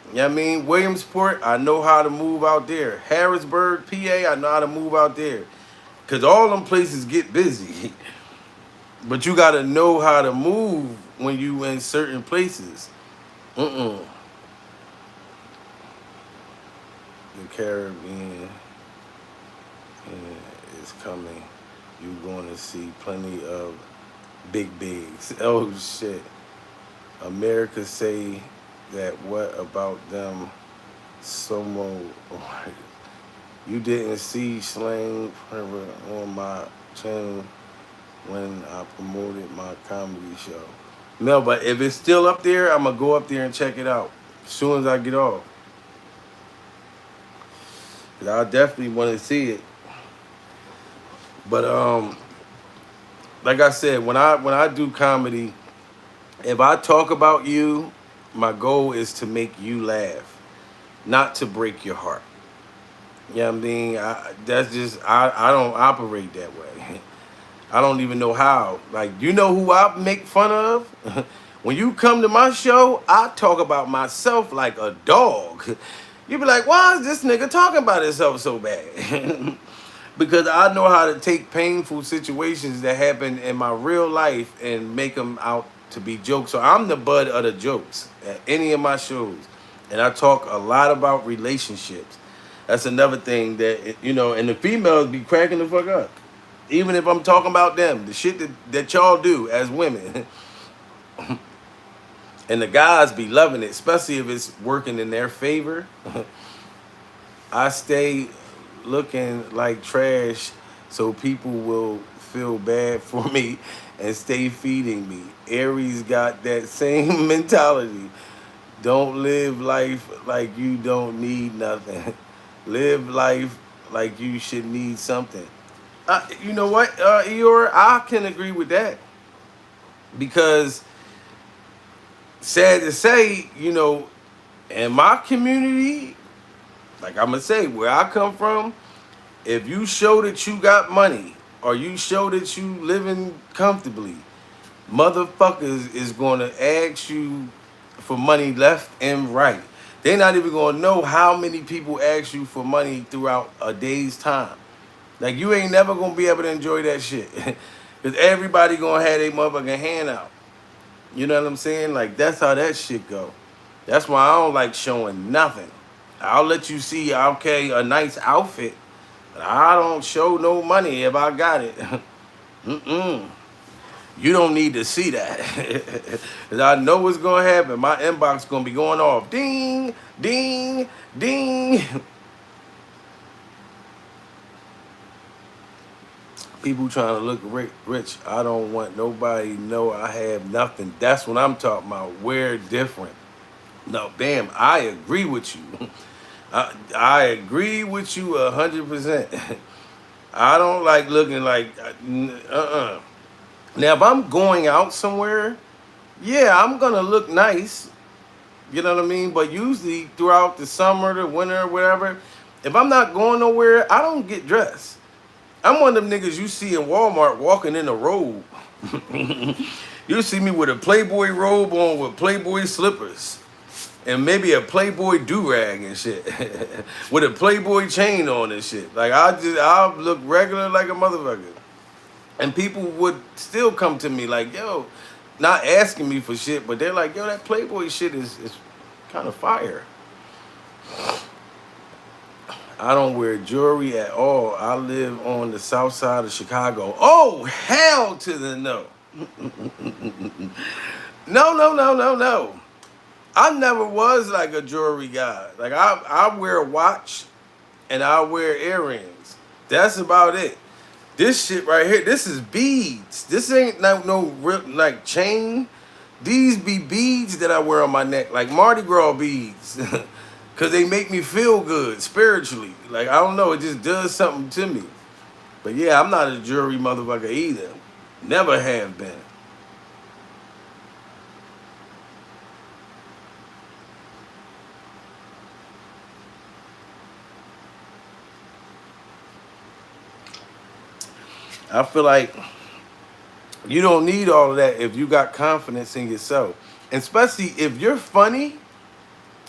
You know what I mean? Williamsport, I know how to move out there. Harrisburg, PA, I know how to move out there. Because all them places get busy. But you got to know how to move when you in certain places. The Caribbean is coming. You're going to see plenty of big bigs. Oh, shit. America say that what about them Somo? You didn't see slang on my channel when I promoted my comedy show. No, but if it's still up there, I'm going to go up there and check it out as soon as I get off. 'Cause I definitely want to see it. But like I said, when I do comedy, if I talk about you, my goal is to make you laugh, not to break your heart. You know what I mean? That's just, I don't operate that way. I don't even know how. Like, you know who I make fun of? When you come to my show, I talk about myself like a dog. You be like, why is this nigga talking about himself so bad? Because I know how to take painful situations that happen in my real life and make them out to be jokes. So I'm the butt of the jokes at any of my shows. And I talk a lot about relationships. That's another thing that, you know, and the females be cracking the fuck up. Even if I'm talking about them, the shit that y'all do as women. And the guys be loving it, especially if it's working in their favor. I stay looking like trash so people will feel bad for me and stay feeding me. Aries got that same mentality. Don't live life like you don't need nothing. Live life like you should need something. You know what, Eeyore? I can agree with that. Because, sad to say, you know, in my community, like I'm going to say, where I come from, if you show that you got money or you show that you living comfortably, motherfuckers is going to ask you for money left and right. They're not even going to know how many people ask you for money throughout a day's time. Like, you ain't never going to be able to enjoy that shit. Because everybody going to have their motherfucking hand out. You know what I'm saying? Like, that's how that shit go. That's why I don't like showing nothing. I'll let you see, okay, a nice outfit. I don't show no money if I got it. Mm-mm. You don't need to see that. 'Cause I know what's going to happen. My inbox going to be going off. Ding, ding, ding. People trying to look rich. I don't want nobody to know I have nothing. That's what I'm talking about. We're different. No, bam, I agree with you. I agree with you 100%. I don't like looking like, Now, if I'm going out somewhere, yeah, I'm gonna look nice. You know what I mean? But usually throughout the summer, the winter, whatever, if I'm not going nowhere, I don't get dressed. I'm one of them niggas you see in Walmart walking in a robe. You see me with a Playboy robe on with Playboy slippers. And maybe a Playboy do-rag and shit. With a Playboy chain on and shit. Like I'll look regular like a motherfucker. And people would still come to me like, yo, not asking me for shit, but they're like, yo, that Playboy shit is kind of fire. I don't wear jewelry at all. I live on the south side of Chicago. Oh, hell to the no. No, no, no, no, no. I never was like a jewelry guy. Like I wear a watch and I wear earrings. That's about it. This shit right here, this is beads. This ain't no real like chain. These be beads that I wear on my neck, like Mardi Gras beads. Cause they make me feel good spiritually. Like I don't know, it just does something to me. But yeah, I'm not a jewelry motherfucker either. Never have been. I feel like you don't need all of that if you got confidence in yourself. And especially if you're funny,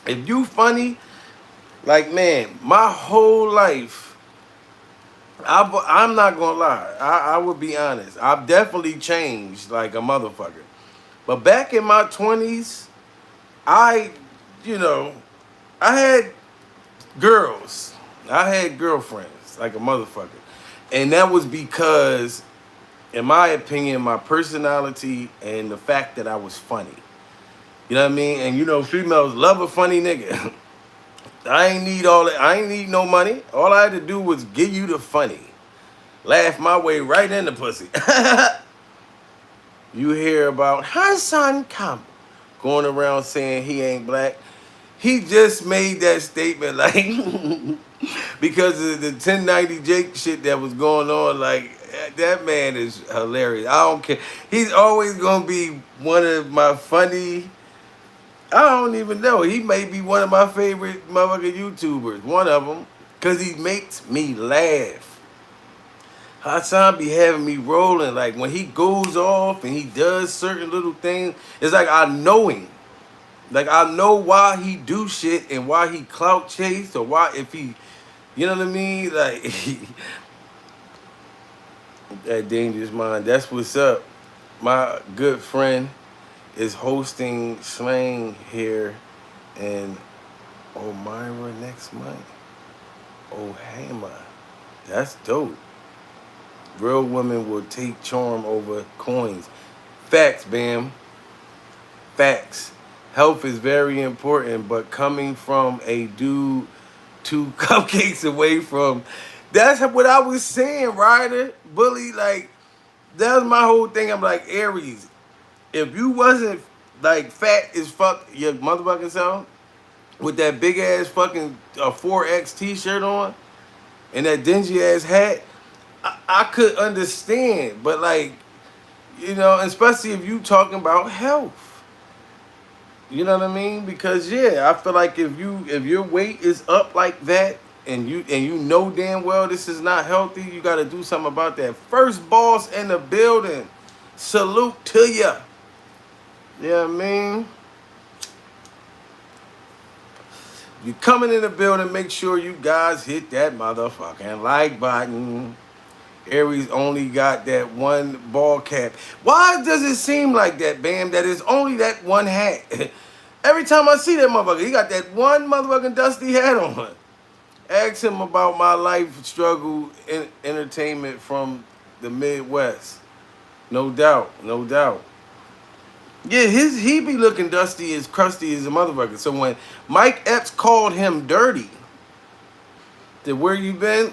if you funny, like man, my whole life, I'm not gonna lie. I would be honest. I've definitely changed like a motherfucker. But back in my 20s, I, you know, I had girls. I had girlfriends like a motherfucker. And that was because, in my opinion, my personality and the fact that I was funny. You know what I mean? And you know, females love a funny nigga. I ain't need all that. I ain't need no money. All I had to do was give you the funny. Laugh my way right in the pussy. You hear about Hassan Kamp going around saying he ain't black. He just made that statement like because of the 1090 Jake shit that was going on. Like that man is hilarious. I don't care. He's always gonna be one of my funny. I don't even know. He may be one of my favorite motherfucking YouTubers. One of them, cause he makes me laugh. Hassan be having me rolling. Like when he goes off and he does certain little things, it's like I know him. Like I know why he do shit and why he clout chase or why if he, you know what I mean? Like that dangerous mind. That's what's up. My good friend is hosting Slang here in Elmira next month. Oh, Hammer. That's dope. Real women will take charm over coins. Facts, Bam. Facts. Health is very important, but coming from a dude 2 cupcakes away from, that's what I was saying, Ryder. Bully, like, that was my whole thing. I'm like, Aries, if you wasn't, like, fat as fuck your motherfucking self, with that big ass fucking 4X t-shirt on, and that dingy ass hat, I could understand. But, like, you know, especially if you talking about health. You know what I mean? Because yeah, I feel like if your weight is up like that and you know damn well this is not healthy, you got to do something about that. First boss in the building. Salute to ya. You know what I mean? You coming in the building, make sure you guys hit that motherfucking like button. Aries only got that one ball cap. Why does it seem like that, Bam, that it's only that one hat? Every time I see that motherfucker, he got that one motherfucking dusty hat on. Ask him about my life struggle in entertainment from the Midwest. No doubt, no doubt. Yeah, he be looking dusty as crusty as a motherfucker. So when Mike Epps called him dirty, to where you been?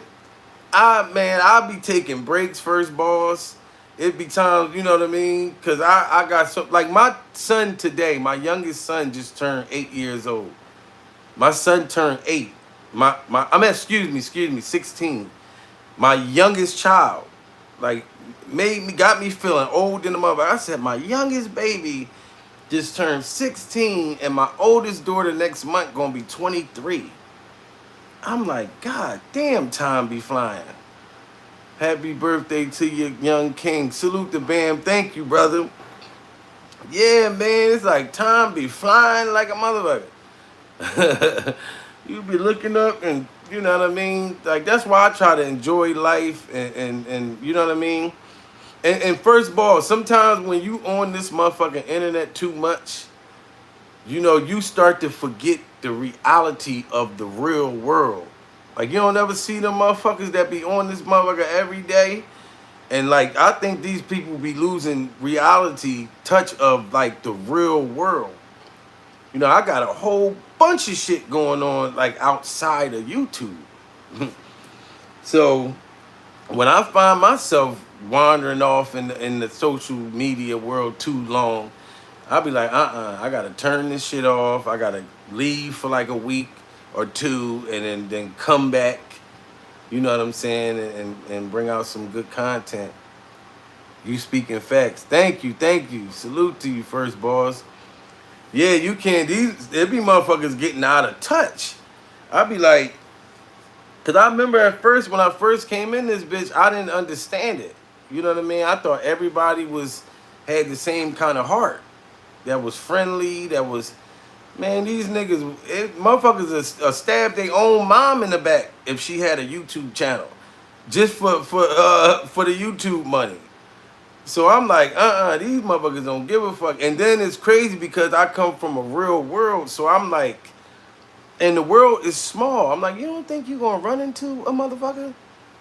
I be taking breaks first, boss. It be times, you know what I mean? Cause I got some like my son today, my youngest son just turned 8 years old. My son turned 8. Excuse me, 16. My youngest child, like got me feeling old in the mother. I said my youngest baby just turned 16, and my oldest daughter next month gonna be 23. I'm like, God damn, time be flying. Happy birthday to your young king. Salute the bam. Thank you, brother. Yeah, man, it's like time be flying like a motherfucker. You be looking up and you know what I mean? Like that's why I try to enjoy life and you know what I mean? And first of all, sometimes when you on this motherfucking internet too much, you know, you start to forget the reality of the real world. Like, you don't ever see them motherfuckers that be on this motherfucker every day. And, like, I think these people be losing reality touch of, like, the real world. You know, I got a whole bunch of shit going on, like, outside of YouTube. So, when I find myself wandering off in the social media world too long, I'll be like, I gotta turn this shit off. I gotta leave for like a week or two and then come back, you know what I'm saying, and bring out some good content. You speaking facts. Thank you, thank you. Salute to you first, boss. Yeah, you can. There be motherfuckers getting out of touch. I be like, cause I remember at first when I first came in this bitch, I didn't understand it. You know what I mean? I thought everybody had the same kind of heart. That was friendly, that was, man, these niggas, motherfuckers stab their own mom in the back if she had a YouTube channel. Just for the YouTube money. So I'm like, these motherfuckers don't give a fuck. And then it's crazy because I come from a real world, so I'm like, and the world is small. I'm like, you don't think you gonna run into a motherfucker?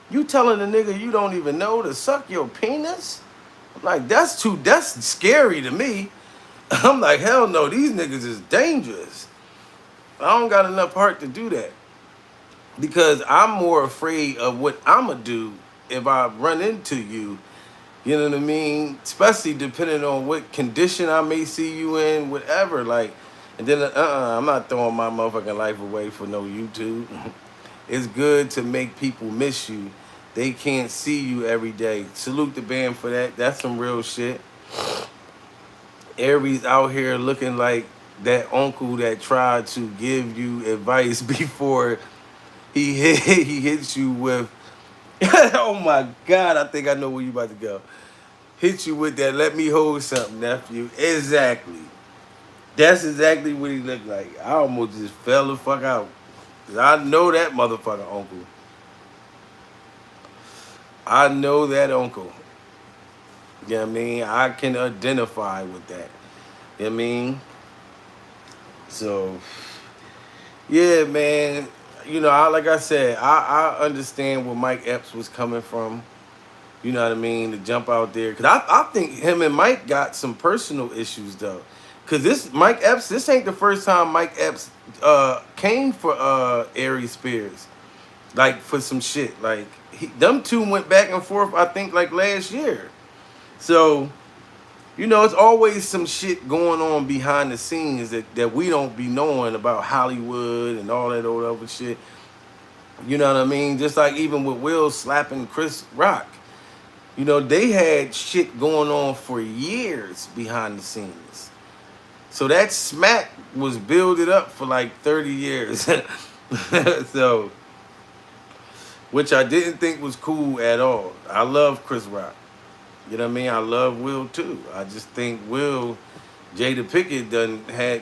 You telling a nigga you don't even know to suck your penis? I'm like, that's scary to me. I'm like, hell no, these niggas is dangerous. I don't got enough heart to do that. Because I'm more afraid of what I'ma do if I run into you. You know what I mean? Especially depending on what condition I may see you in, whatever. Like, and then I'm not throwing my motherfucking life away for no YouTube. It's good to make people miss you. They can't see you every day. Salute the band for that. That's some real shit. Aries out here looking like that uncle that tried to give you advice before he hits you with oh my God, I think I know where you about to go. Hit you with that, let me hold something, nephew. Exactly. That's exactly what he looked like. I almost just fell the fuck out. 'Cause I know that motherfucker uncle. I know that uncle. You know what I mean? I can identify with that. You know what I mean? So, yeah, man. You know, like I said, I understand where Mike Epps was coming from. You know what I mean? To jump out there. Because I think him and Mike got some personal issues, though. Because this ain't the first time Mike Epps came for Aries Spears. Like, for some shit. Like, them two went back and forth, I think, like last year. So, you know, it's always some shit going on behind the scenes that we don't be knowing about Hollywood and all that old other shit. You know what I mean? Just like even with Will slapping Chris Rock. You know, they had shit going on for years behind the scenes. So that smack was building up for like 30 years. So, which I didn't think was cool at all. I love Chris Rock. You know what I mean? I love Will too. I just think Jada Pickett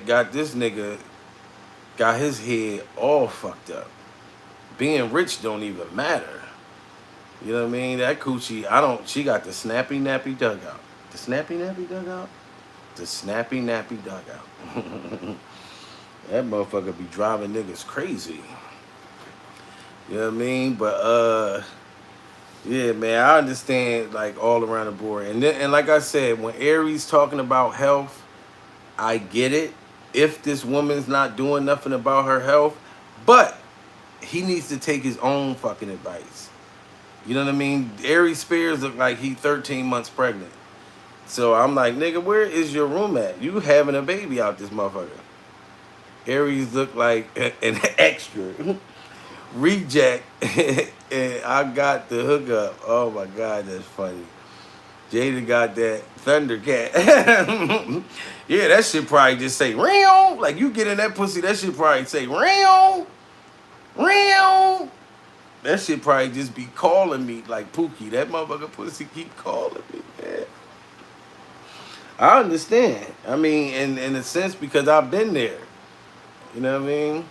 got this nigga, got his head all fucked up. Being rich don't even matter. You know what I mean? That coochie, she got the snappy nappy dugout. The snappy nappy dugout? The snappy nappy dugout. That motherfucker be driving niggas crazy. You know what I mean? But yeah, man, I understand like all around the board. And then, and like I said, when Aries talking about health, I get it. If this woman's not doing nothing about her health, but he needs to take his own fucking advice. You know what I mean? Aries Spears look like he 13 months pregnant. So I'm like, nigga, where is your room at? You having a baby out this motherfucker. Aries look like an extra. Reject. And I got the hookup. Oh my God, that's funny. Jada got that Thundercat. Yeah, that shit probably just say real. Like you get in that pussy, that shit probably say real, real. That shit probably just be calling me like Pookie. That motherfucker pussy keep calling me, man. I understand. I mean, in a sense, because I've been there. You know what I mean?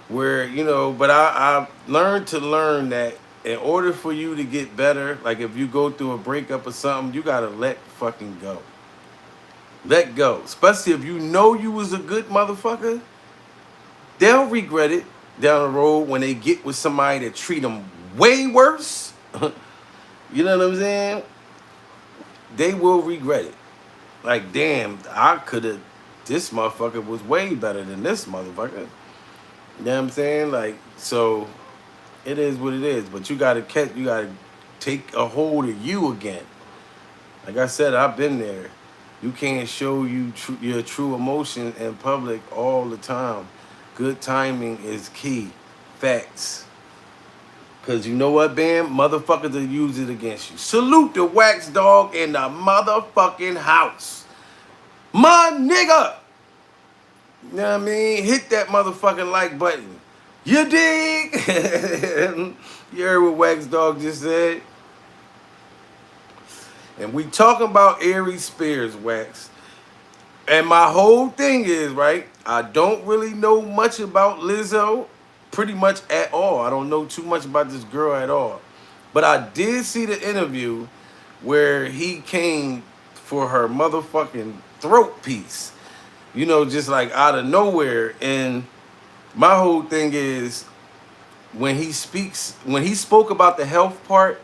Where, you know, but I learned to learn that in order for you to get better, like if you go through a breakup or something, you gotta let fucking go. Let go. Especially if you know you was a good motherfucker, they'll regret it down the road when they get with somebody that treat them way worse. You know what I'm saying? They will regret it. Like, damn, I could have, this motherfucker was way better than this motherfucker. You know what I'm saying? Like, so it is what it is. But you gotta catch, you gotta take a hold of you again. Like I said, I've been there. You can't show your true emotion in public all the time. Good timing is key. Facts. Cause you know what, Bam? Motherfuckers will use it against you. Salute the wax dog in the motherfucking house. My nigga! You know what I mean? Hit that motherfucking like button. You dig? You heard what Wax Dog just said? And we talking about Aries Spears, Wax. And my whole thing is, right, I don't really know much about Lizzo, pretty much at all. I don't know too much about this girl at all. But I did see the interview where he came for her motherfucking throat piece. You know, just like out of nowhere. And my whole thing is, when he spoke about the health part,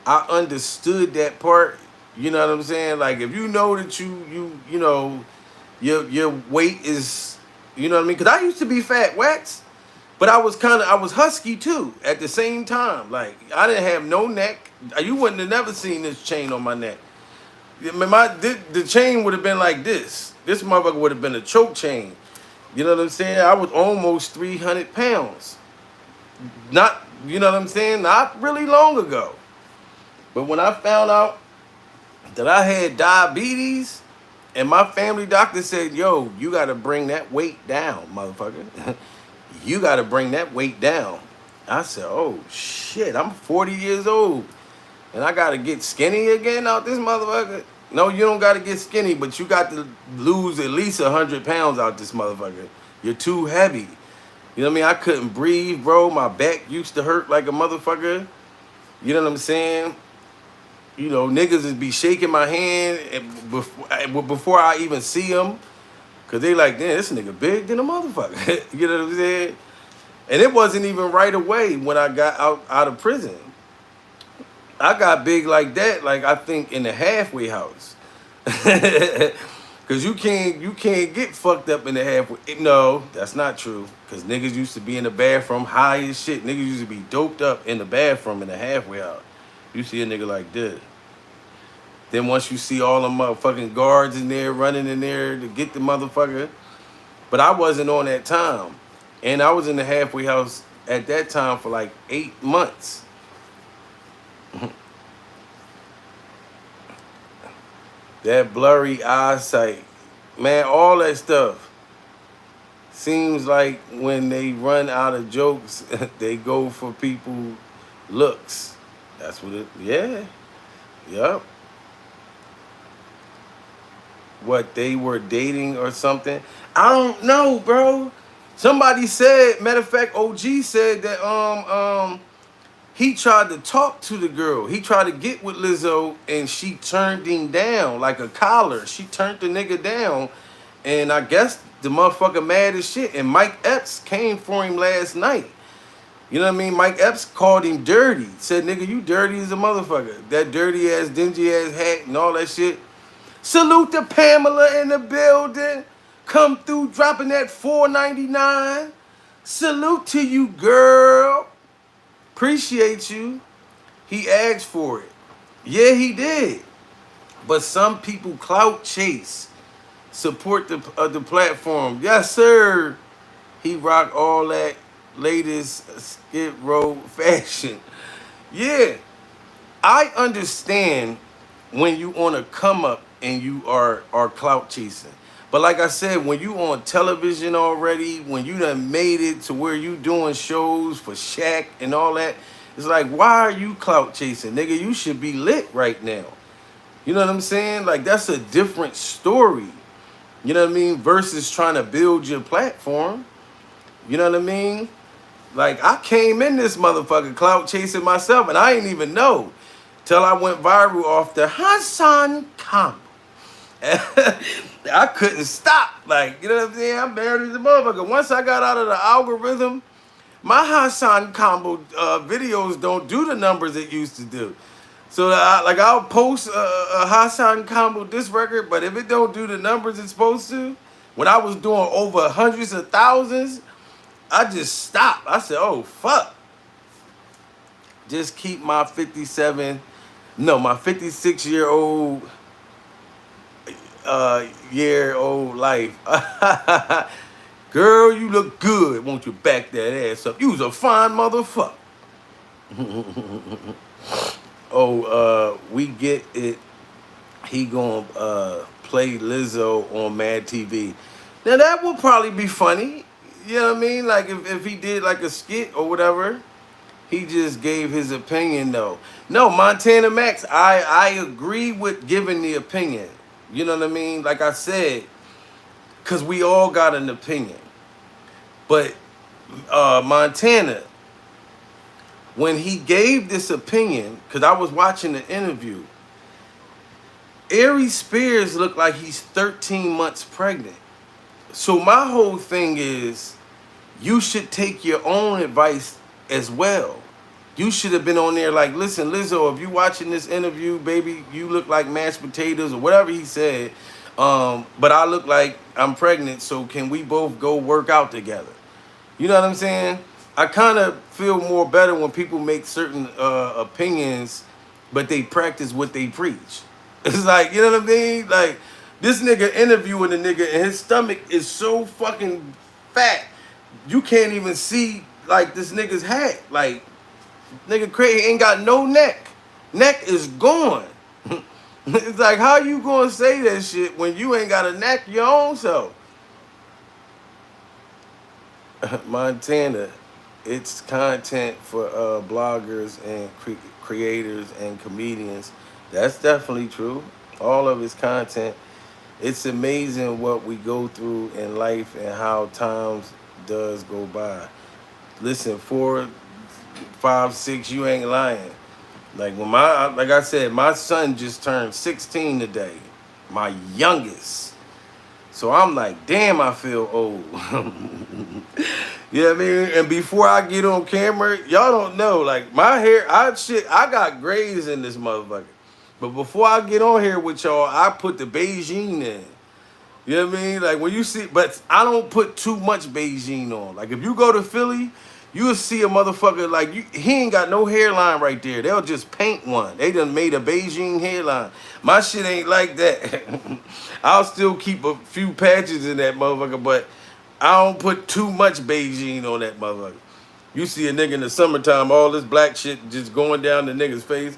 I understood that part. You know what I'm saying? Like if you know that you know your weight is, you know what I mean? Cause I used to be fat, Wax, but I was husky too at the same time. Like I didn't have no neck. You wouldn't have never seen this chain on my neck. The chain would have been like this. This motherfucker would have been a choke chain. You know what I'm saying? I was almost 300 pounds. Not, you know what I'm saying? Not really long ago. But when I found out that I had diabetes, and my family doctor said, yo, you got to bring that weight down, motherfucker. You got to bring that weight down. I said, oh, shit, I'm 40 years old, and I got to get skinny again out this motherfucker? No, you don't got to get skinny, but you got to lose at least 100 pounds out this motherfucker. You're too heavy. You know what I mean? I couldn't breathe, bro. My back used to hurt like a motherfucker. You know what I'm saying? You know, niggas would be shaking my hand before I even see them. Because they like, damn, this nigga big than a motherfucker. You know what I'm saying? And it wasn't even right away when I got out of prison. I got big like that, like I think in the halfway house. Cause you can't get fucked up in the halfway. No, that's not true. Cause niggas used to be in the bathroom high as shit. Niggas used to be doped up in the bathroom in the halfway house. You see a nigga like this. Then once you see all the motherfucking guards in there running in there to get the motherfucker. But I wasn't on that time. And I was in the halfway house at that time for like 8 months. That blurry eyesight. Man, all that stuff. Seems like when they run out of jokes, they go for people looks. That's what it, yeah. Yup. What, they were dating or something? I don't know, bro. Somebody said, matter of fact, OG said that he tried to talk to the girl. He tried to get with Lizzo and she turned him down like a collar. She turned the nigga down. And I guess the motherfucker mad as shit. And Mike Epps came for him last night. You know what I mean? Mike Epps called him dirty. Said, nigga, you dirty as a motherfucker. That dirty ass, dingy ass hat and all that shit. Salute to Pamela in the building. Come through dropping that $4.99. Salute to you, girl. Appreciate you. He asked for it. Yeah, he did. But some people clout chase. Support the platform. Yes, sir. He rock all that latest Skid Row fashion. Yeah, I understand when you on a come up and you are clout chasing. But like I said, when you on television already, when you done made it to where you doing shows for Shaq and all that, it's like, why are you clout chasing? Nigga, you should be lit right now. You know what I'm saying? Like, that's a different story. You know what I mean? Versus trying to build your platform. You know what I mean? Like, I came in this motherfucker clout chasing myself, and I ain't even know till I went viral off the Hassan combo. I couldn't stop. Like, you know what I'm saying? I'm married as a motherfucker. Once I got out of the algorithm, my Hassan combo videos don't do the numbers it used to do. So, I'll post a Hassan combo disc record, but if it don't do the numbers it's supposed to, when I was doing over hundreds of thousands, I just stopped. I said, oh, fuck. Just keep my 56-year-old year-old life. Girl, you look good. Won't you back that ass up? You was a fine motherfucker. We get it. He gonna play Lizzo on Mad TV. Now that will probably be funny. You know what I mean? Like if he did like a skit or whatever. He just gave his opinion though. No, Montana Max, I agree with giving the opinion. You know what I mean? Like I said, because we all got an opinion. But Montana, when he gave this opinion, because I was watching the interview, Aries Spears looked like he's 13 months pregnant. So my whole thing is, you should take your own advice as well. You should have been on there like, listen, Lizzo, if you watching this interview, baby, you look like mashed potatoes or whatever he said. But I look like I'm pregnant, so can we both go work out together? You know what I'm saying? I kind of feel more better when people make certain opinions, but they practice what they preach. It's like, you know what I mean? Like, this nigga interviewing a nigga and his stomach is so fucking fat, you can't even see, like, this nigga's hat. Like, nigga crazy ain't got no neck. Neck is gone. It's like, how you gonna say that shit when you ain't got a neck your own self? Montana, it's content for bloggers and creators and comedians. That's definitely true. All of his content. It's amazing what we go through in life and how times does go by. Listen, 4, 5, 6, you ain't lying. Like like I said, my son just turned 16 today. My youngest. So I'm like, damn, I feel old. You know what I mean? And before I get on camera, y'all don't know, like my hair, I got grays in this motherfucker. But before I get on here with y'all, I put the Beijing in. You know what I mean? Like when you see, but I don't put too much Beijing on. Like if you go to Philly, you'll see a motherfucker like he ain't got no hairline right there. They'll just paint one. They done made a Beijing hairline. My shit ain't like that. I'll still keep a few patches in that motherfucker, but I don't put too much Beijing on that motherfucker. You see a nigga in the summertime, all this black shit just going down the nigga's face.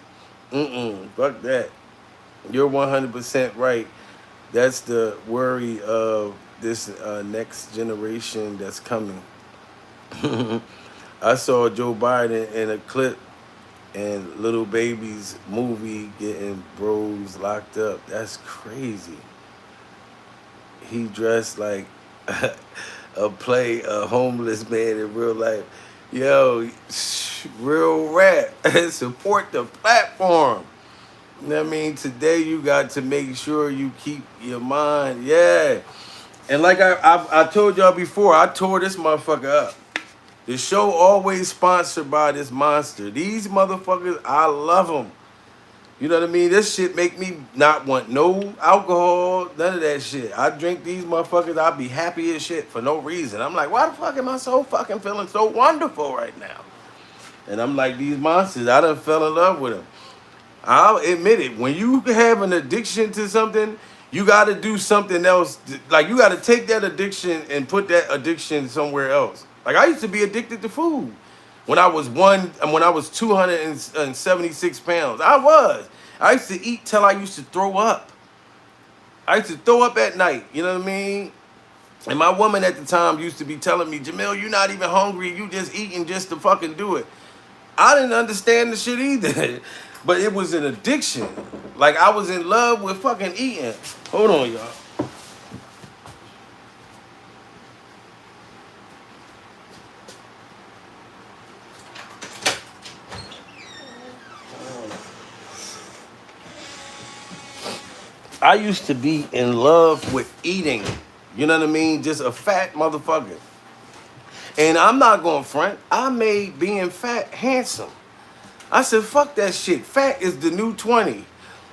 Fuck that. You're 100% right. That's the worry of this next generation that's coming. I saw Joe Biden in a clip and Little Baby's movie getting bros locked up. That's crazy. He dressed like a homeless man in real life. Yo, real rap. Support the platform. You know what I mean? Today you got to make sure you keep your mind. Yeah. And like I told y'all before, I tore this motherfucker up. The show always sponsored by this monster. These motherfuckers, I love them. You know what I mean? This shit make me not want no alcohol, none of that shit. I drink these motherfuckers, I'll be happy as shit for no reason. I'm like, why the fuck am I so fucking feeling so wonderful right now? And I'm like, these monsters, I done fell in love with them. I'll admit it. When you have an addiction to something, you got to do something else. Like, you got to take that addiction and put that addiction somewhere else. Like, I used to be addicted to food when I was 276 pounds. I used to eat till I used to throw up. I used to throw up at night. You know what I mean? And my woman at the time used to be telling me, Jamil, you're not even hungry. You just eating just to fucking do it. I didn't understand the shit either. But it was an addiction. Like, I was in love with fucking eating. Hold on, y'all. I used to be in love with eating. You know what I mean? Just a fat motherfucker. And I'm not going front. I made being fat handsome. I said, fuck that shit. Fat is the new 20.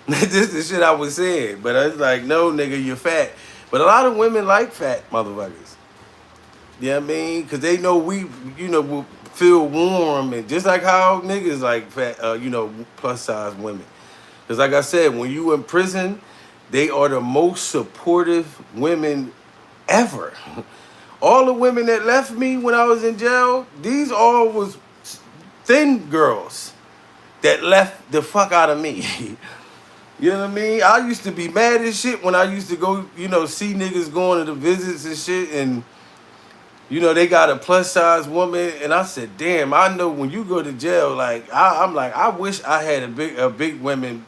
This is the shit I was saying. But I was like, no, nigga, you're fat. But a lot of women like fat motherfuckers. You know what I mean? Because they know we, will feel warm. And just like how niggas like fat, plus size women. Because like I said, when you in prison, they are the most supportive women ever. All the women that left me when I was in jail, these all was thin girls that left the fuck out of me. You know what I mean? I used to be mad as shit when I used to go, see niggas going to the visits and shit, and they got a plus size woman, and I said, damn, I know when you go to jail, like I'm like, I wish I had a big woman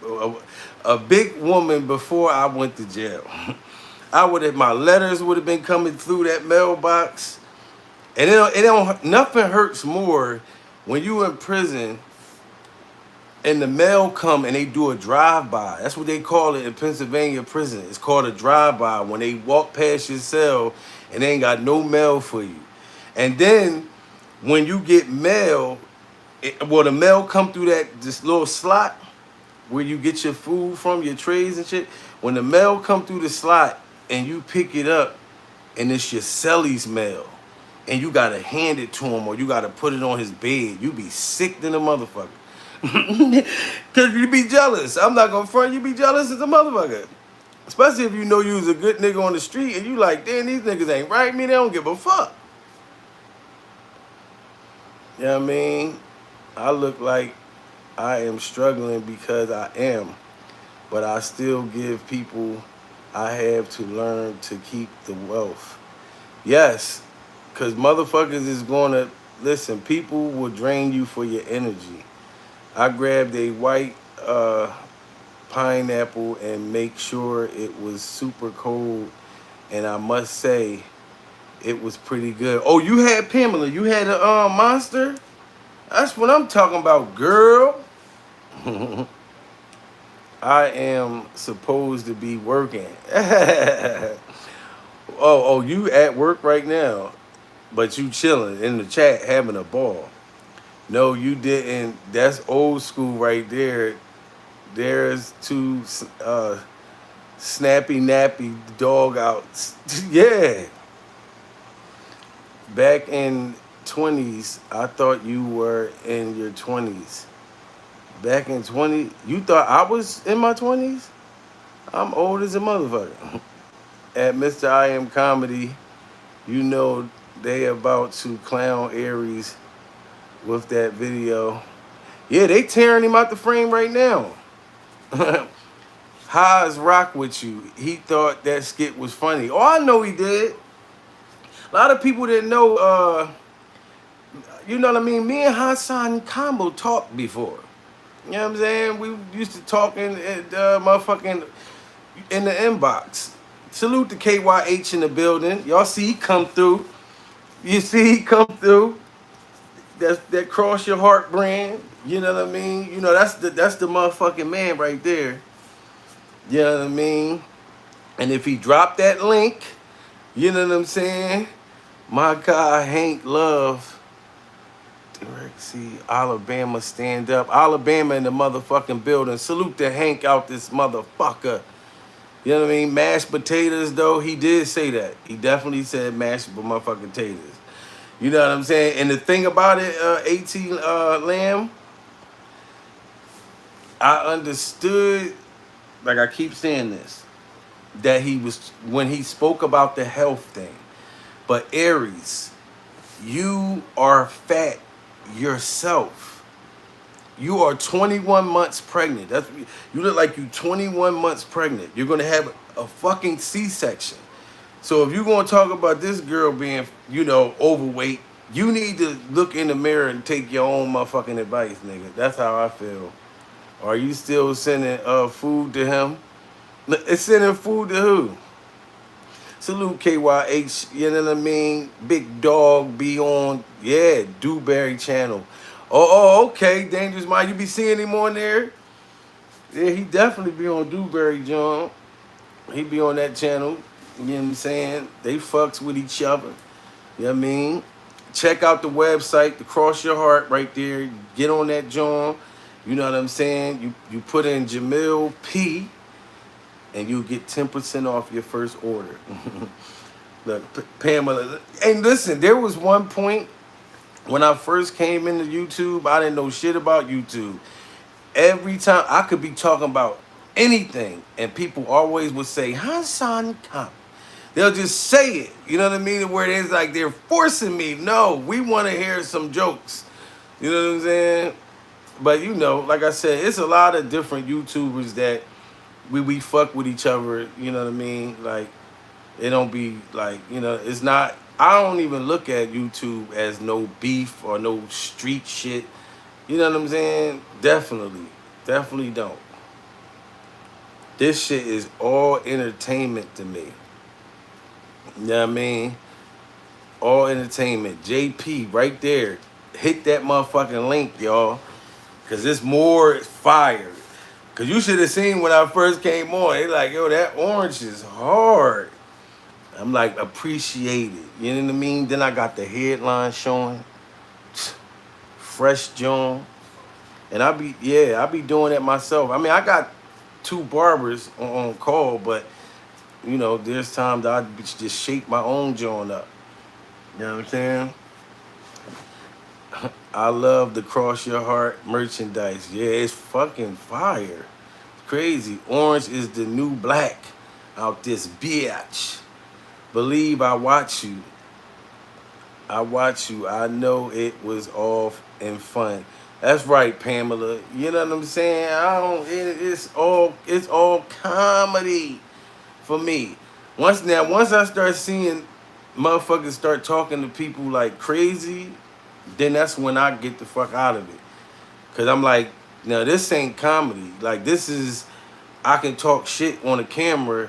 before I went to jail. My letters would have been coming through that mailbox. And nothing hurts more when you in prison and the mail come and they do a drive-by. That's what they call it in Pennsylvania prison. It's called a drive-by, when they walk past your cell and they ain't got no mail for you. And then when you get mail, the mail come through this little slot where you get your food from, your trays and shit. When the mail come through the slot and you pick it up and it's your celly's mail, and you gotta hand it to him or you gotta put it on his bed, you be sick than a motherfucker. Cause you be jealous. I'm not gonna front, you be jealous as a motherfucker. Especially if you know you was a good nigga on the street and you like, damn, these niggas ain't right me, they don't give a fuck. You know what I mean? I look like I am struggling because I am. But I still give people, I have to learn to keep the wealth. Yes, because motherfuckers is going to, listen, people will drain you for your energy. I grabbed a white pineapple and make sure it was super cold. And I must say, it was pretty good. Oh, you had Pamela. You had a Monster? That's what I'm talking about, girl. I am supposed to be working. Oh, you at work right now, but you chilling in the chat having a ball. No, you didn't. That's old school right there. There's two snappy nappy dog outs. Yeah. Back in 20s, I thought you were in your 20s. Back in 20, you thought I was in my 20s? I'm old as a motherfucker. At Mr. I Am Comedy, they about to clown Aries with that video. Yeah, they tearing him out the frame right now. Highs rock with you. He thought that skit was funny. Oh, I know he did. A lot of people didn't know, you know what I mean? Me and Hassan Combo talked before. You know what I'm saying? We used to talk in motherfucking in the inbox. Salute to KYH in the building. Y'all see he come through. You see he come through. That Cross Your Heart brand. You know what I mean? That's the motherfucking man right there. You know what I mean? And if he dropped that link, you know what I'm saying? My guy Hank Love See, Alabama stand up. Alabama in the motherfucking building. Salute to Hank out this motherfucker. You know what I mean? Mashed potatoes, though, he did say that. He definitely said mashed motherfucking potatoes. You know what I'm saying? And the thing about it, Lamb, I understood, like I keep saying this, that he was, when he spoke about the health thing. But Aries, you are fat yourself. You are 21 months pregnant. You look like you 21 months pregnant. You're gonna have a fucking C-section. So if you're gonna talk about this girl being, overweight, you need to look in the mirror and take your own motherfucking advice, nigga. That's how I feel. Are you still sending food to him? It's sending food to who? Salute KYH, you know what I mean? Big dog be on, yeah, Dewberry channel. Okay, Dangerous Mind. You be seeing him on there? Yeah, he definitely be on Dewberry, John. He be on that channel. You know what I'm saying? They fucks with each other. You know what I mean? Check out the website, the Cross Your Heart right there. Get on that, John. You know what I'm saying? You put in Jamil P, and you'll get 10% off your first order. Look, Pamela, and listen, there was one point when I first came into YouTube, I didn't know shit about YouTube. Every time I could be talking about anything, and people always would say, Hassan, come. They'll just say it. You know what I mean? Where it's like they're forcing me. No, we want to hear some jokes. You know what I'm saying? But like I said, it's a lot of different YouTubers that we fuck with each other. You know what I mean? Like, it don't be like, it's not, I don't even look at YouTube as no beef or no street shit. You know what I'm saying? Definitely don't. This shit is all entertainment to me. You know what I mean? All entertainment. JP right there. Hit that motherfucking link, y'all. Cause it's more fire. Cause you should have seen when I first came on. They like, yo, that orange is hard. I'm like, appreciate it. You know what I mean? Then I got the headline showing. Fresh John. And I be doing that myself. I mean, I got 2 barbers on call, but there's times that I just shape my own joint up. You know what I'm saying? I love the Cross Your Heart merchandise. Yeah, it's fucking fire. It's crazy. Orange is the new black out this bitch. Believe I watch you. I watch you. I know it was all in fun. That's right, Pamela. You know what I'm saying? It's all comedy for me. Once I start seeing motherfuckers start talking to people like crazy, then that's when I get the fuck out of it. Cause I'm like, no, this ain't comedy. Like, this is, I can talk shit on the camera,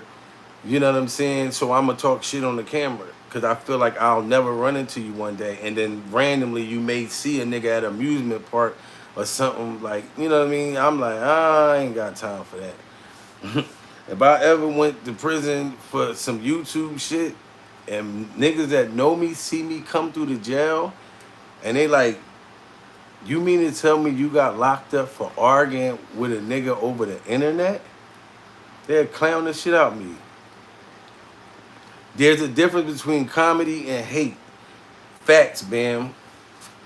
you know what I'm saying? So I'm gonna talk shit on the camera. Cause I feel like I'll never run into you one day. And then randomly you may see a nigga at an amusement park or something like, you know what I mean? I'm like, I ain't got time for that. If I ever went to prison for some YouTube shit and niggas that know me see me come through the jail and they like, you mean to tell me you got locked up for arguing with a nigga over the internet? They'll clown the shit out of me. There's a difference between comedy and hate. Facts, Bam.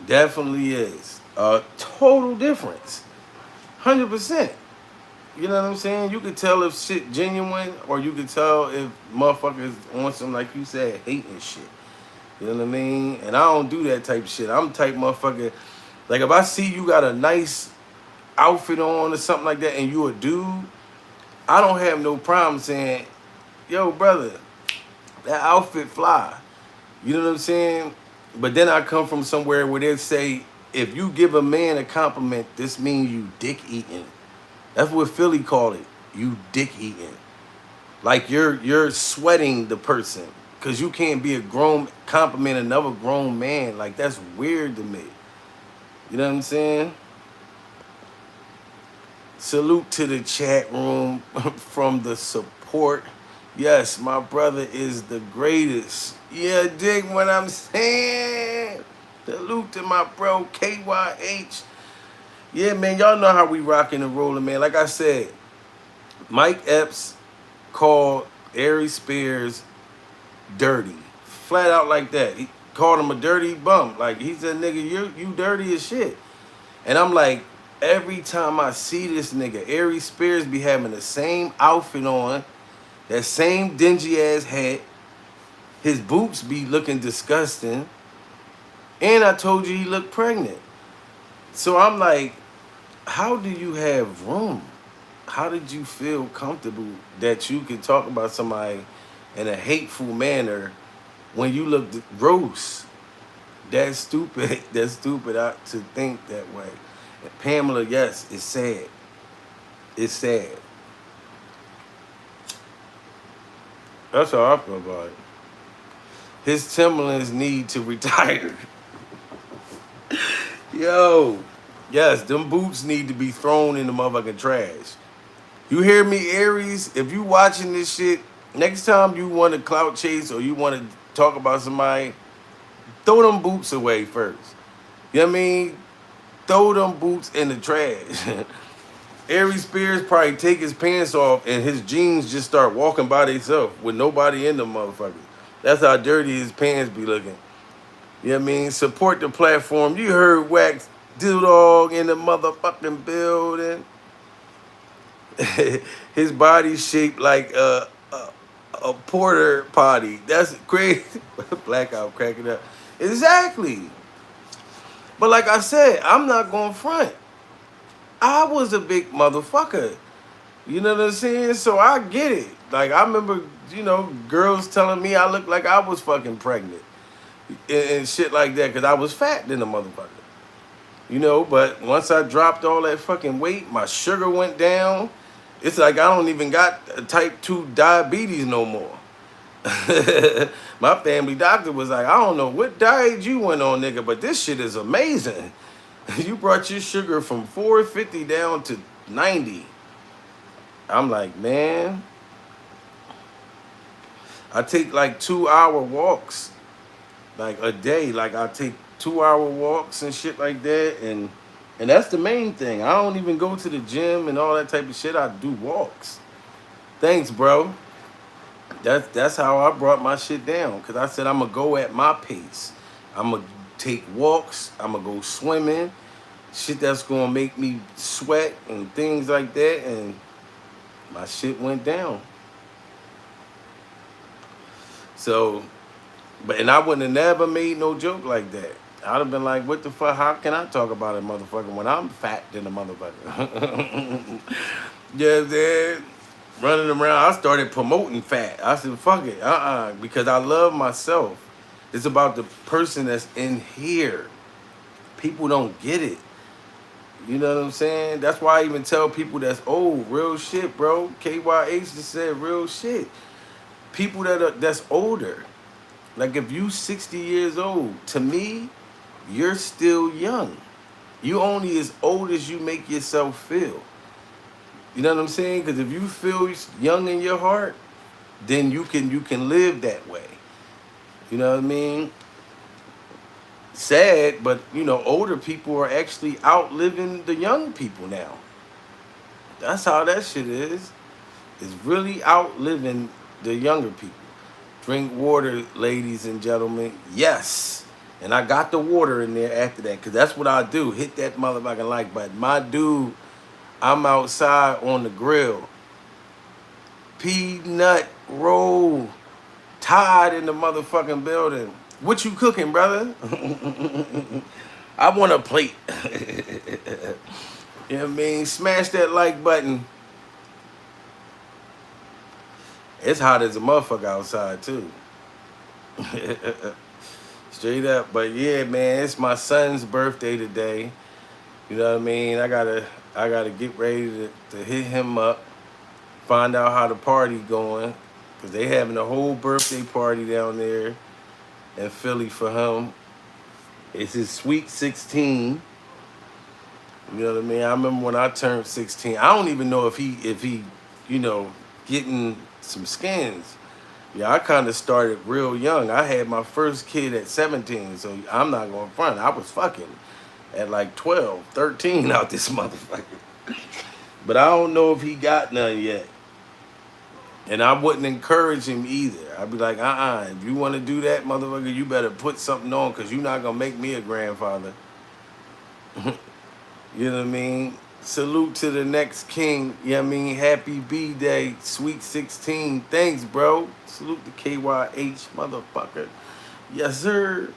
Definitely is. A total difference. 100%. You know what I'm saying? You could tell if shit genuine, or you could tell if motherfuckers on some, like you said, hating shit. You know what I mean? And I don't do that type of shit. I'm the type motherfucker, like if I see you got a nice outfit on or something like that and you a dude, I don't have no problem saying, yo, brother, that outfit fly. You know what I'm saying? But then I come from somewhere where they say, if you give a man a compliment, this means you dick eating. That's what Philly call it. You dick eating. Like you're sweating the person. Cause you can't be a grown, compliment another grown man. Like, that's weird to me. You know what I'm saying? Salute to the chat room from the support. Yes, my brother is the greatest. Yeah, dig what I'm saying? Salute to my bro, KYH. Yeah, man, y'all know how we rocking and rolling, man. Like I said, Mike Epps called Aries Spears dirty. Flat out like that. He called him a dirty bum. Like, he said, nigga, you dirty as shit. And I'm like, every time I see this nigga, Aries Spears be having the same outfit on, that same dingy ass hat. His boots be looking disgusting. And I told you he looked pregnant. So I'm like, how do you have room? How did you feel comfortable that you could talk about somebody in a hateful manner when you look gross? That's stupid. That's stupid to think that way. And Pamela, yes, it's sad. It's sad. That's how I feel about it. His Timberlands need to retire. Yo, yes, them boots need to be thrown in the motherfucking trash. You hear me, Aries? If you watching this shit, next time you want to clout chase or you want to talk about somebody, throw them boots away first. You know what I mean? Throw them boots in the trash. Aries Spears probably take his pants off and his jeans just start walking by themselves with nobody in them motherfuckers. That's how dirty his pants be looking. You know what I mean? Support the platform. You heard Wax Dog in the motherfucking building. His body shaped like a porter potty. That's crazy. Blackout cracking up. Exactly. But like I said, I'm not going front. I was a big motherfucker. You know what I'm saying? So I get it. Like, I remember, girls telling me I looked like I was fucking pregnant and shit like that because I was fat than a motherfucker. But once I dropped all that fucking weight, my sugar went down. It's like I don't even got type 2 diabetes no more. My family doctor was like, I don't know what diet you went on, nigga, but this shit is amazing. You brought your sugar from 450 down to 90. I'm like, man, I take like 2-hour walks, like a day. Like I take 2-hour walks and shit like that, and that's the main thing. I don't even go to the gym and all that type of shit. I do walks. Thanks, bro. That's how I brought my shit down. Cause I said I'm gonna go at my pace. I'm gonna take walks. I'm gonna go swimming. Shit that's gonna make me sweat and things like that. And my shit went down. So, and I wouldn't have never made no joke like that. I'd have been like, what the fuck? How can I talk about a motherfucker when I'm fat than a motherfucker? Yeah, man. Running around, I started promoting fat. I said, fuck it, because I love myself. It's about the person that's in here. People don't get it. You know what I'm saying? That's why I even tell people that's old, real shit, bro. KYH just said real shit. People that's older. Like if you 60 years old, to me, you're still young. You only as old as you make yourself feel. You know what I'm saying? Because if you feel young in your heart, then you can live that way. You know what I mean? Sad, but older people are actually outliving the young people now. That's how that shit is. It's really outliving the younger people. Drink water, ladies and gentlemen. Yes. And I got the water in there after that, because that's what I do. Hit that motherfucking like button. My dude, I'm outside on the grill. Peanut roll. Tied in the motherfucking building. What you cooking, brother? I want a plate. You know what I mean? Smash that like button. It's hot as a motherfucker outside, too. Straight up. But yeah, man, it's my son's birthday today. You know what I mean? I gotta get ready to hit him up. Find out how the party going. Because they having a whole birthday party down there in Philly for him. It's his sweet 16. You know what I mean? I remember when I turned 16. I don't even know if he getting some skins. Yeah, I kind of started real young. I had my first kid at 17, so I'm not going to front. I was fucking at like 12, 13 out this motherfucker. But I don't know if he got none yet. And I wouldn't encourage him either. I'd be like, if you want to do that, motherfucker, you better put something on because you're not going to make me a grandfather. You know what I mean? Salute to the next king. You know what I mean? Happy B-Day, sweet 16. Thanks, bro. Salute to KYH, motherfucker. Yes, sir.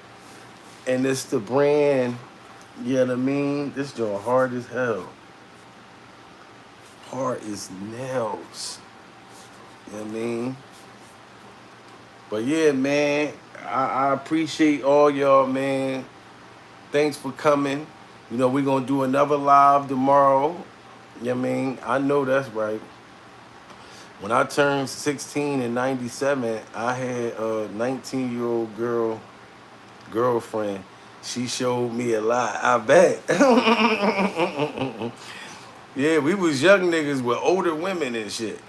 And it's the brand. You know what I mean? This joint hard as hell. Hard as nails. You know what I mean? But yeah, man, I appreciate all y'all, man. Thanks for coming. You know, we're going to do another live tomorrow. You know what I mean? I know that's right. When I turned 16 in 97, I had a 19-year-old girlfriend. She showed me a lot. I bet. Yeah, we was young niggas with older women and shit.